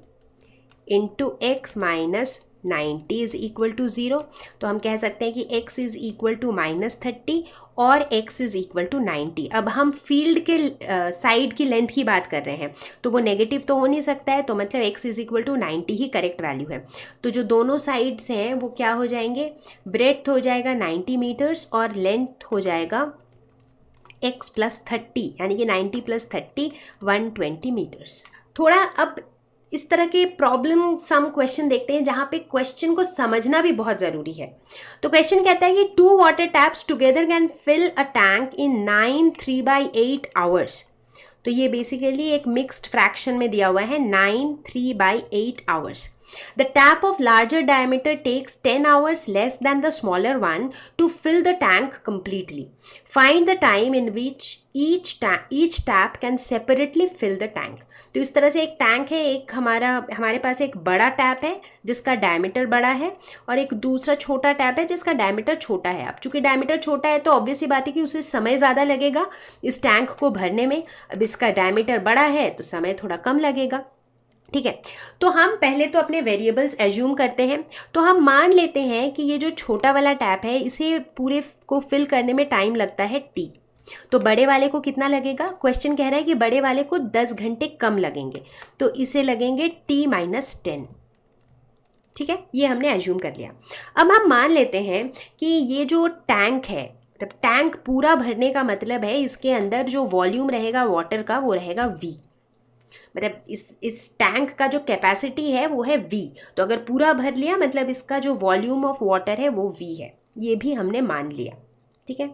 into x minus 90 is equal to 0। तो हम कह सकते हैं कि x is equal to minus 30 और x इज इक्वल टू 90। अब हम फील्ड के साइड की लेंथ की बात कर रहे हैं तो वो नेगेटिव तो हो नहीं सकता है, तो मतलब x इज इक्वल टू 90 ही करेक्ट वैल्यू है। तो जो दोनों साइड्स हैं वो क्या हो जाएंगे, ब्रेड्थ हो जाएगा 90 मीटर्स और लेंथ हो जाएगा x प्लस 30 यानी कि 90 प्लस 30 120 मीटर्स। थोड़ा अब इस तरह के प्रॉब्लम सम क्वेश्चन देखते हैं जहाँ पे क्वेश्चन को समझना भी बहुत ज़रूरी है। तो क्वेश्चन कहता है कि 2 water taps together can fill a tank in 9 3/8 hours. तो ये बेसिकली एक मिक्स्ड फ्रैक्शन में दिया हुआ है 9 3/8 hours. The tap of larger diameter takes 10 hours less than the smaller one to fill the tank completely. Find the time in which each tap can separately fill the tank. तो इस तरह से एक tank है, एक हमारे पास एक बड़ा टैप है जिसका डायमीटर बड़ा है और एक दूसरा छोटा टैप है जिसका डायमीटर छोटा है। अब चूंकि डायमीटर छोटा है तो ऑब्वियस सी बात है कि उसे समय ज़्यादा लगेगा इस टैंक को भरने में। अब इसका डायमीटर बड़ा है तो समय थोड़ा कम लगेगा। ठीक है, तो हम पहले तो अपने वेरिएबल्स एज्यूम करते हैं। तो हम मान लेते हैं कि ये जो छोटा वाला टैप है इसे पूरे को फिल करने में टाइम लगता है t। तो बड़े वाले को कितना लगेगा, क्वेश्चन कह रहा है कि बड़े वाले को 10 घंटे कम लगेंगे, तो इसे लगेंगे t माइनस 10। ठीक है, ये हमने एज्यूम कर लिया। अब हम मान लेते हैं कि ये जो टैंक है, तब टैंक पूरा भरने का मतलब है इसके अंदर जो वॉल्यूम रहेगा वाटर का वो रहेगा v। मतलब इस टैंक का जो कैपेसिटी है वो है V। तो अगर पूरा भर लिया मतलब इसका जो वॉल्यूम ऑफ वाटर है वो V है, ये भी हमने मान लिया। ठीक है,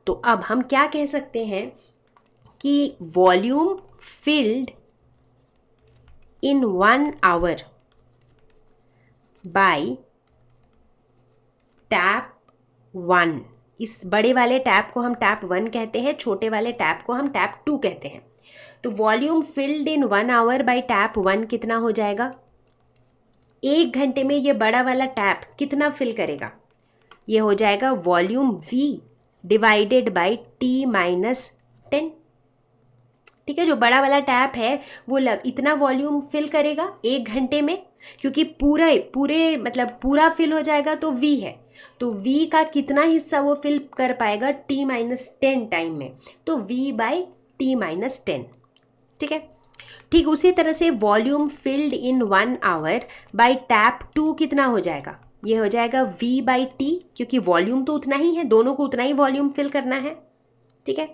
तो अब हम क्या कह सकते हैं कि volume filled in 1 hour by tap 1, इस बड़े वाले टैप को हम टैप 1 कहते हैं, छोटे वाले टैप को हम टैप 2 कहते हैं। तो volume filled in 1 hour by tap 1 कितना हो जाएगा? 1 घंटे में ये बड़ा वाला टैप कितना फिल करेगा? ये हो जाएगा volume V divided by T minus 10। ठीक है, जो बड़ा वाला टैप है वो इतना वॉल्यूम फिल करेगा 1 घंटे में, क्योंकि पूरे मतलब पूरा फिल हो जाएगा तो V है, तो V का कितना हिस्सा वो फिल कर पाएगा T माइनस 10 टाइम में, तो V बाय T माइनस 10। ठीक है, ठीक उसी तरह से volume filled in 1 hour by tap 2 कितना हो जाएगा? ये हो जाएगा V बाई T, क्योंकि वॉल्यूम तो उतना ही है, दोनों को उतना ही वॉल्यूम फिल करना है। ठीक है,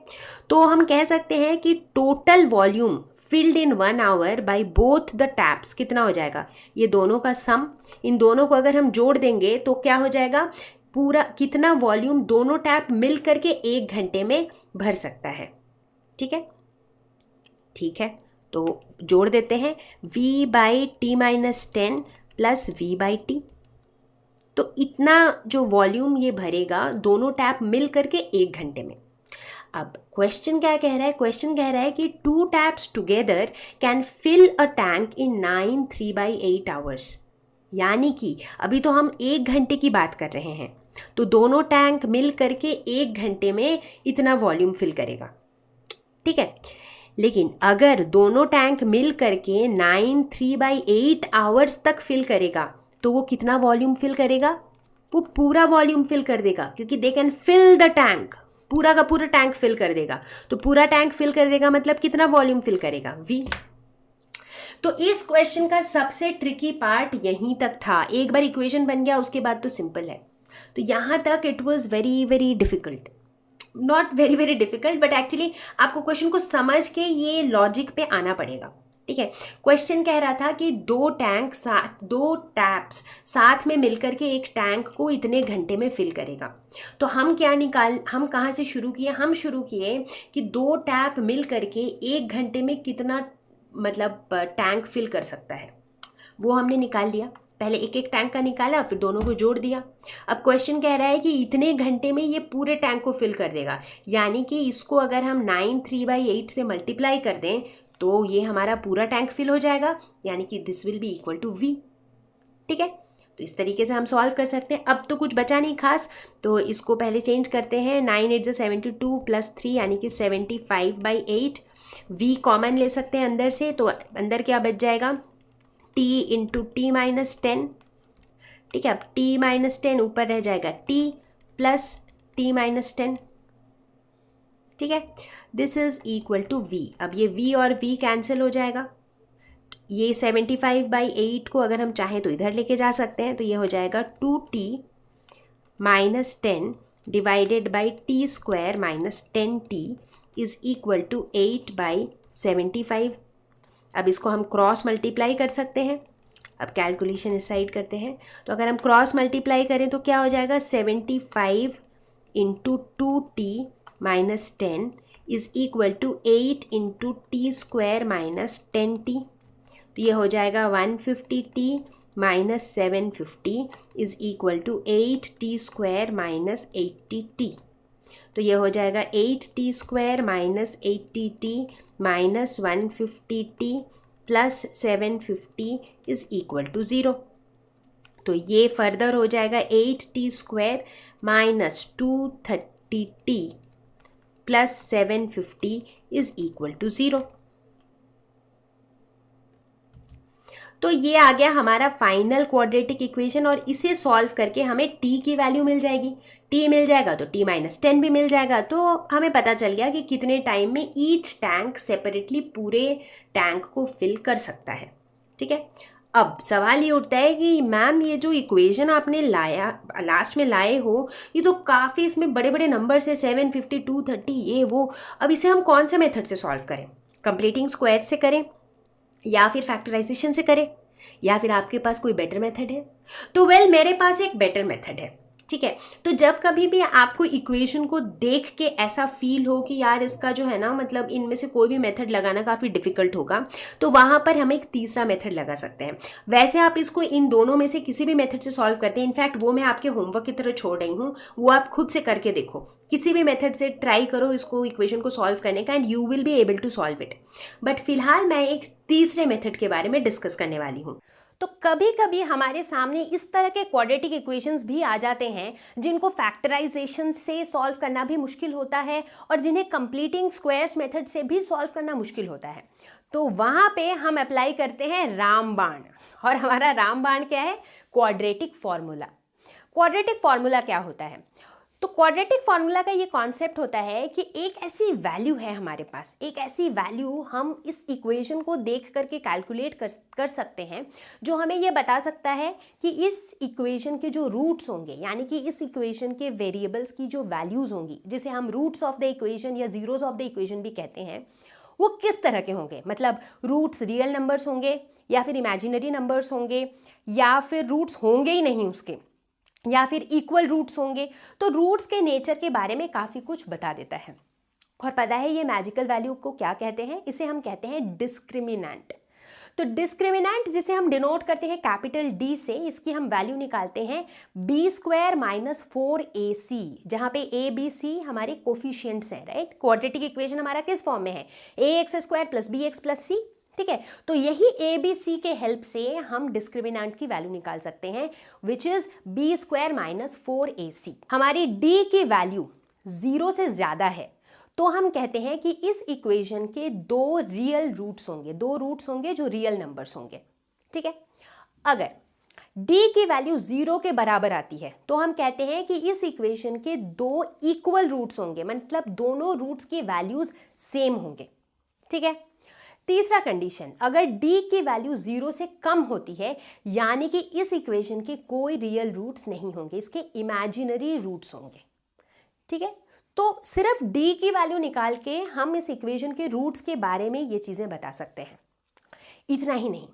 तो हम कह सकते हैं कि total volume filled in 1 hour by both the taps कितना हो जाएगा? ये दोनों का सम, इन दोनों को अगर हम जोड़ देंगे तो क्या हो जाएगा? पूरा कितना वॉल्यूम दोनों टैप मिल करके 1 घंटे में भर सकता है। ठीक है, ठीक है, तो जोड़ देते हैं V by T minus 10 plus V by T। तो इतना जो वॉल्यूम ये भरेगा दोनों टैप मिल करके 1 घंटे में। अब क्वेश्चन क्या कह रहा है? क्वेश्चन कह रहा है कि 2 taps together can fill a tank in 9 3/8 hours. यानी कि अभी तो हम 1 घंटे की बात कर रहे हैं, तो दोनों टैंक मिल करके 1 घंटे में इतना वॉल्यूम फिल करेगा। ठीक है, लेकिन अगर दोनों टैंक मिल करके 9 3/8 आवर्स तक फिल करेगा तो वो कितना वॉल्यूम फिल करेगा? वो पूरा वॉल्यूम फिल कर देगा, क्योंकि they can fill the tank, पूरा का पूरा टैंक फिल कर देगा। तो पूरा टैंक फिल कर देगा मतलब कितना वॉल्यूम फिल करेगा? V। तो इस क्वेश्चन का सबसे ट्रिकी पार्ट यहीं तक था। एक बार इक्वेशन बन गया उसके बाद तो सिंपल है। तो यहाँ तक it was very very difficult, not very very difficult, but actually आपको क्वेश्चन को समझ के ये लॉजिक पे आना पड़ेगा। ठीक है, क्वेश्चन कह रहा था कि दो टैप्स साथ में मिलकर के एक टैंक को इतने घंटे में फिल करेगा। तो हम कहाँ से शुरू किए? हम शुरू किए कि 2 टैप मिल करके 1 घंटे में कितना मतलब टैंक फिल कर सकता है, वो हमने निकाल लिया। पहले एक एक टैंक का निकाला, फिर दोनों को जोड़ दिया। अब क्वेश्चन कह रहा है कि इतने घंटे में ये पूरे टैंक को फिल कर देगा, यानी कि इसको अगर हम 9 3/8 से मल्टीप्लाई कर दें तो ये हमारा पूरा टैंक फिल हो जाएगा, यानी कि this will be equal to V। ठीक है, तो इस तरीके से हम सॉल्व कर सकते हैं। अब तो कुछ बचा नहीं खास, तो इसको पहले चेंज करते हैं। 9 8 72 प्लस 3 यानी कि 75/8। V कॉमन ले सकते हैं अंदर से, तो अंदर क्या बच जाएगा? T into T minus 10। ठीक है, अब T माइनस 10 ऊपर रह जाएगा T प्लस T माइनस 10। ठीक है, this is equal to V। अब ये V और V कैंसिल हो जाएगा। ये 75/8 को अगर हम चाहें तो इधर लेके जा सकते हैं, तो ये हो जाएगा 2T minus 10 divided by T square minus 10T is equal to 8/75। अब इसको हम क्रॉस मल्टीप्लाई कर सकते हैं। अब कैलकुलेशन इस साइड करते हैं, तो अगर हम क्रॉस मल्टीप्लाई करें तो क्या हो जाएगा? 75 into 2T minus 10 is equal to 8 into T square minus 10T। तो ये हो जाएगा 150T minus 750 is equal to 8T square minus 80T। तो ये हो जाएगा 8T square minus 80T minus 150T plus 750 is equal to 0। तो ये फर्दर हो जाएगा 8T square minus 230T plus 750 is equal to 0। तो ये आ गया हमारा फाइनल क्वाड्रेटिक इक्वेशन, और इसे सॉल्व करके हमें T की वैल्यू मिल जाएगी। T मिल जाएगा तो T माइनस 10 भी मिल जाएगा। तो हमें पता चल गया कि कितने टाइम में ईच टैंक सेपरेटली पूरे टैंक को फिल कर सकता है। ठीक है, अब सवाल ये उठता है कि मैम ये जो इक्वेशन आपने लाया लास्ट में लाए हो, ये तो काफ़ी इसमें बड़े बड़े नंबर्स है, 750 230 ये वो। अब इसे हम कौन से मेथड से सॉल्व करें? कंप्लीटिंग स्क्वायर से करें या फिर फैक्टराइजेशन से करें, या फिर आपके पास कोई बेटर मेथड है? तो मेरे पास एक बेटर मेथड है, ठीक है। तो जब कभी भी आपको इक्वेशन को देख के ऐसा फील हो कि यार इसका जो है ना मतलब इनमें से कोई भी मेथड लगाना काफ़ी डिफिकल्ट होगा, तो वहाँ पर हम एक तीसरा मेथड लगा सकते हैं। वैसे आप इसको इन दोनों में से किसी भी मेथड से सॉल्व करते हैं, इनफैक्ट वो मैं आपके होमवर्क की तरह छोड़ रही हूँ, वो आप खुद से करके देखो, किसी भी मेथड से ट्राई करो इसको इक्वेशन को सॉल्व करने का, and you will be able to solve it. But फिलहाल मैं एक तीसरे मेथड के बारे में डिस्कस करने वाली हूँ। तो कभी कभी हमारे सामने इस तरह के क्वाड्रेटिक इक्वेशंस भी आ जाते हैं जिनको फैक्टराइजेशन से सॉल्व करना भी मुश्किल होता है और जिन्हें कंप्लीटिंग स्क्वायर्स मेथड से भी सॉल्व करना मुश्किल होता है। तो वहाँ पे हम अप्लाई करते हैं रामबाण, और हमारा रामबाण क्या है? Quadratic formula. क्वाड्रेटिक फॉर्मूला क्या होता है? तो क्वाड्रेटिक फॉर्मूला का ये कॉन्सेप्ट होता है कि एक ऐसी वैल्यू है हमारे पास, एक ऐसी वैल्यू हम इस इक्वेशन को देख करके कैलकुलेट कर सकते हैं जो हमें ये बता सकता है कि इस इक्वेशन के जो रूट्स होंगे, यानी कि इस इक्वेशन के वेरिएबल्स की जो वैल्यूज़ होंगी, जिसे हम रूट्स ऑफ द इक्वेशन या जीरोज ऑफ द इक्वेशन भी कहते हैं, वो किस तरह के होंगे। मतलब रूट्स रियल नंबर्स होंगे या फिर इमेजिनरी नंबर्स होंगे, या फिर रूट्स होंगे ही नहीं उसके, या फिर इक्वल रूट्स होंगे। तो रूट्स के नेचर के बारे में काफ़ी कुछ बता देता है। और पता है ये मैजिकल वैल्यू को क्या कहते हैं? इसे हम कहते हैं डिस्क्रिमिनेंट। तो डिस्क्रिमिनेंट जिसे हम डिनोट करते हैं कैपिटल डी से, इसकी हम वैल्यू निकालते हैं b² - 4ac, जहाँ पे a b c हमारे कोफिशिएंट्स हैं, राइट। क्वाड्रेटिक इक्वेशन हमारा किस फॉर्म में है? ax² + bx + c, ठीक है। तो यही ए बी सी के हेल्प से हम डिस्क्रिमिनेंट की वैल्यू निकाल सकते हैं, विच इज b² - 4ac। हमारी d की वैल्यू 0 से ज्यादा है तो हम कहते हैं कि इस इक्वेशन के दो रियल रूट्स होंगे, दो रूट्स होंगे जो रियल नंबर्स होंगे, ठीक है। अगर d की वैल्यू 0 के बराबर आती है तो हम कहते हैं कि इस इक्वेशन के दो इक्वल रूट्स होंगे, मतलब दोनों रूट्स की वैल्यूज सेम होंगे, ठीक है। तीसरा कंडीशन, अगर d की वैल्यू 0 से कम होती है, यानी कि इस इक्वेशन के कोई रियल रूट्स नहीं होंगे, इसके इमेजिनरी रूट्स होंगे, ठीक है। तो सिर्फ d की वैल्यू निकाल के हम इस इक्वेशन के रूट्स के बारे में ये चीज़ें बता सकते हैं। इतना ही नहीं,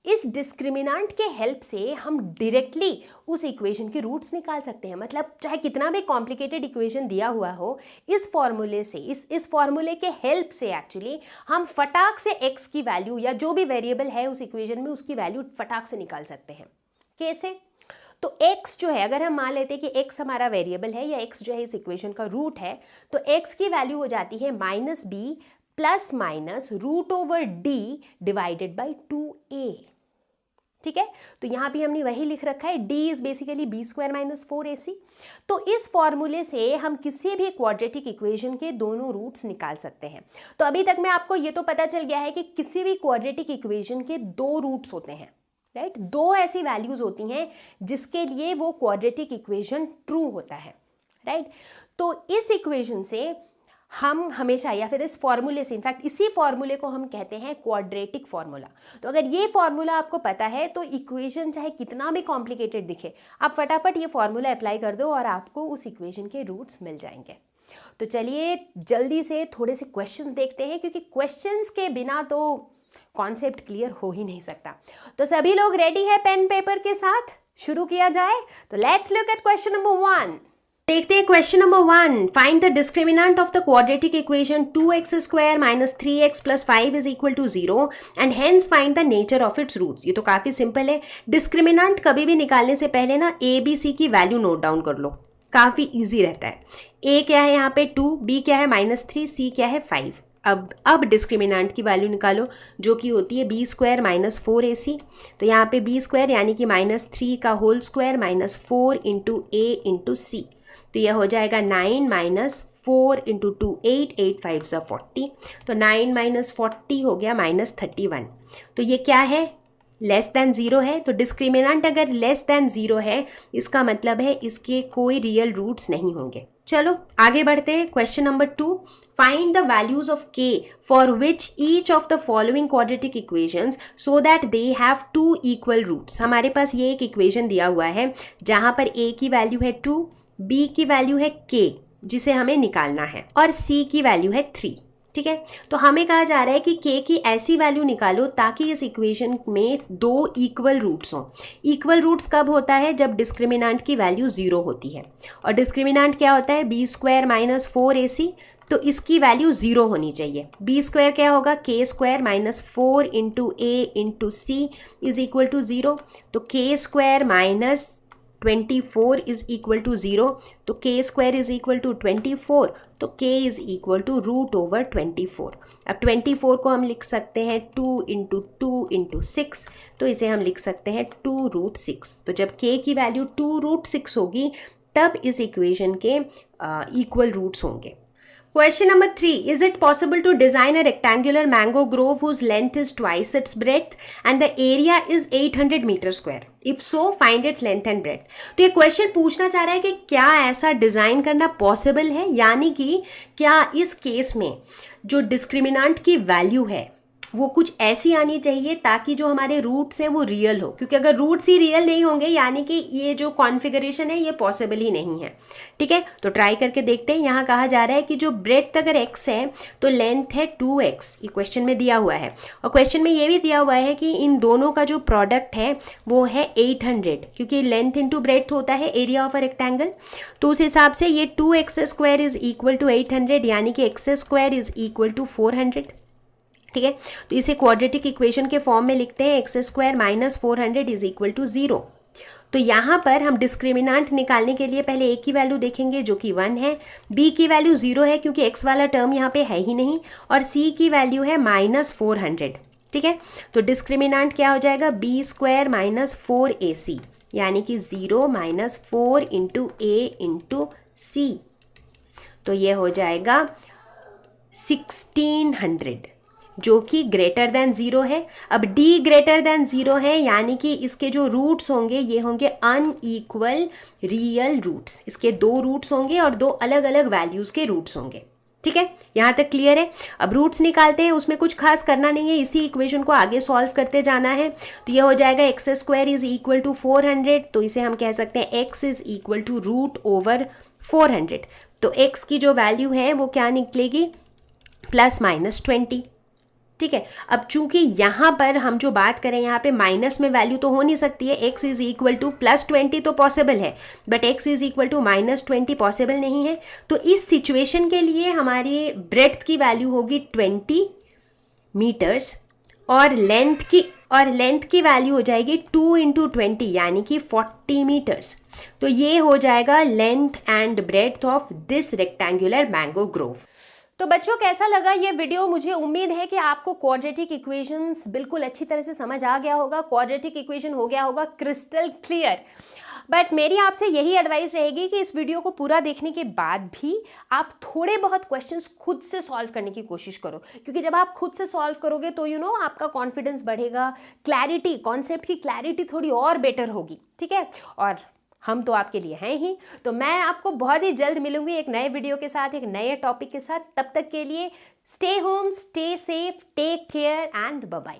इस डिस्क्रिमिनेंट के हेल्प से हम डायरेक्टली उस इक्वेशन के रूट्स निकाल सकते हैं। मतलब चाहे कितना भी कॉम्प्लिकेटेड इक्वेशन दिया हुआ हो, इस फॉर्मूले से, इस फॉर्मूले के हेल्प से एक्चुअली हम फटाक से x की वैल्यू या जो भी वेरिएबल है उस इक्वेशन में उसकी वैल्यू फटाक से निकाल सकते हैं। कैसे? तो x जो है, अगर हम मान लेते हैं कि x हमारा वेरिएबल है या x जो है इस इक्वेशन का रूट है, तो x की वैल्यू हो जाती है -b ± √/d / 2a, ठीक है। तो यहाँ पे हमने वही लिख रखा है, d is basically b² - 4ac। तो इस फॉर्मूले से हम किसी भी क्वाड्रेटिक इक्वेशन के दोनों रूट्स निकाल सकते हैं। तो अभी तक में आपको ये तो पता चल गया है कि किसी भी क्वाड्रेटिक इक्वेशन के दो रूट्स होते हैं, राइट। दो ऐसी वैल्यूज होती हैं जिसके लिए वो क्वाड्रेटिक इक्वेशन ट्रू होता है, राइट। तो इस इक्वेशन से हम हमेशा, या फिर इस फॉर्मूले से, इनफैक्ट इसी फॉर्मूले को हम कहते हैं क्वाड्रेटिक फॉर्मूला। तो अगर ये फॉर्मूला आपको पता है तो इक्वेशन चाहे कितना भी कॉम्प्लिकेटेड दिखे, आप फटाफट ये फॉर्मूला अप्लाई कर दो और आपको उस इक्वेशन के रूट्स मिल जाएंगे। तो चलिए जल्दी से थोड़े से क्वेश्चंस देखते हैं, क्योंकि क्वेश्चंस के बिना तो कॉन्सेप्ट क्लियर हो ही नहीं सकता। तो सभी लोग रेडी है पेन पेपर के साथ? शुरू किया जाए। तो let's look at question number 1। देखते हैं question number 1। Find the discriminant of the quadratic equation 2x² - 3x + 5 = 0 and hence find the nature of its roots. ये तो काफी सिंपल है। डिस्क्रिमिनेंट कभी भी निकालने से पहले ना a b c की वैल्यू नोट डाउन कर लो, काफी इजी रहता है। a क्या है यहाँ पे 2, b क्या है -3, c क्या है 5। अब डिस्क्रिमिनेंट की वैल्यू निकालो जो कि होती है b² - 4ac। तो यहाँ पे b² यानी कि -3 का होल स्क्वायर -4 × a × c, तो यह हो जाएगा 9 - 4 × 2 8, 8 5 = 40। तो 9 - 40 हो गया -31। तो ये क्या है? लेस देन 0 है। तो डिस्क्रिमिनेंट अगर लेस देन 0 है, इसका मतलब है इसके कोई रियल रूट्स नहीं होंगे। चलो आगे बढ़ते हैं। Question number 2। Find the values of k for which each of the following quadratic equations so that they have 2 equal roots. हमारे पास ये एक इक्वेशन दिया हुआ है जहां पर a की वैल्यू है 2, b की वैल्यू है k जिसे हमें निकालना है, और c की वैल्यू है 3, ठीक है। तो हमें कहा जा रहा है कि k की ऐसी वैल्यू निकालो ताकि इस इक्वेशन में दो इक्वल रूट्स हों। इक्वल रूट्स कब होता है? जब डिस्क्रिमिनेंट की वैल्यू 0 होती है। और डिस्क्रिमिनेंट क्या होता है? B square minus 4ac। तो इसकी वैल्यू 0 होनी चाहिए। बी स्क्वायर क्या होगा? K square minus 4 into a into c is equal to 0। तो k square minus 24 is equal to 0। तो k square is equal to 24। तो k is equal to root over 24। अब 24 को हम लिख सकते हैं 2 इंटू 2 इंटू 6। तो इसे हम लिख सकते हैं 2 रूट 6। तो जब k की वैल्यू 2 रूट 6 होगी तब इस इक्वेशन के इक्वल रूट्स होंगे। Question number 3. Is it possible to design a rectangular mango grove whose length is twice its breadth and the area is 800 meter square? If so, find its length and breadth. तो ये question पूछना चाह रहा है कि क्या ऐसा design करना पॉसिबल है, यानी कि क्या इस केस में जो डिस्क्रिमिनेंट की वैल्यू है वो कुछ ऐसी आनी चाहिए ताकि जो हमारे रूट्स हैं वो रियल हो, क्योंकि अगर रूट्स ही रियल नहीं होंगे यानी कि ये जो कॉन्फ़िगरेशन है ये पॉसिबल ही नहीं है। ठीक है, तो ट्राई करके देखते हैं। यहाँ कहा जा रहा है कि जो ब्रेड्थ अगर x है तो लेंथ है 2x, ये क्वेश्चन में दिया हुआ है। और क्वेश्चन में ये भी दिया हुआ है कि इन दोनों का जो प्रोडक्ट है वो है 800, क्योंकि लेंथ इंटू ब्रेड्थ होता है एरिया ऑफ अ रेक्टेंगल। तो उस हिसाब से ये 2x square is equal to 800 यानी कि x स्क्वायर इज इक्वल टू 400। ठीक है, तो इसे क्वाड्रेटिक इक्वेशन के फॉर्म में लिखते हैं x square minus 400 is equal to 0। तो यहाँ पर हम डिस्क्रिमिनेंट निकालने के लिए पहले a की वैल्यू देखेंगे जो कि 1 है, b की वैल्यू 0 है क्योंकि x वाला टर्म यहाँ पे है ही नहीं, और c की वैल्यू है माइनस 400। ठीक है, तो डिस्क्रिमिनेंट क्या हो जाएगा? b स्क्वायर माइनस 4ac यानी कि 0 minus 4 into a into c। तो ये हो जाएगा 1600 जो कि ग्रेटर देन 0 है। अब d ग्रेटर देन 0 है यानी कि इसके जो रूट्स होंगे ये होंगे अनइक्वल रियल रूट्स। इसके दो रूट्स होंगे और दो अलग अलग वैल्यूज़ के रूट्स होंगे। ठीक है, यहाँ तक क्लियर है। अब रूट्स निकालते हैं, उसमें कुछ खास करना नहीं है, इसी इक्वेशन को आगे सॉल्व करते जाना है। तो ये हो जाएगा x square is equal to 400, तो इसे हम कह सकते हैं x is equal to root over 400। तो x की जो वैल्यू है वो क्या निकलेगी? Plus minus 20। ठीक है, अब चूंकि यहाँ पर हम जो बात करें यहाँ पे माइनस में वैल्यू तो हो नहीं सकती है, x is equal to plus 20 तो पॉसिबल है but x is equal to minus 20 possible नहीं है। तो इस सिचुएशन के लिए हमारी ब्रेड्थ की वैल्यू होगी 20 मीटर्स और लेंथ की वैल्यू हो जाएगी 2 इंटू 20 यानी कि 40 मीटर्स। तो ये हो जाएगा length and breadth of this rectangular mango Grove. तो बच्चों कैसा लगा ये वीडियो? मुझे उम्मीद है कि आपको क्वाड्रेटिक इक्वेशंस बिल्कुल अच्छी तरह से समझ आ गया होगा, क्वाड्रेटिक इक्वेशन हो गया होगा क्रिस्टल क्लियर। बट मेरी आपसे यही एडवाइस रहेगी कि इस वीडियो को पूरा देखने के बाद भी आप थोड़े बहुत क्वेश्चंस खुद से सॉल्व करने की कोशिश करो, क्योंकि जब आप खुद से सॉल्व करोगे तो आपका कॉन्फिडेंस बढ़ेगा, क्लैरिटी, कॉन्सेप्ट की क्लैरिटी थोड़ी और बेटर होगी। ठीक है, और हम तो आपके लिए हैं ही। तो मैं आपको बहुत ही जल्द मिलूंगी एक नए वीडियो के साथ, एक नए टॉपिक के साथ। तब तक के लिए stay home, stay safe, take care and bye bye.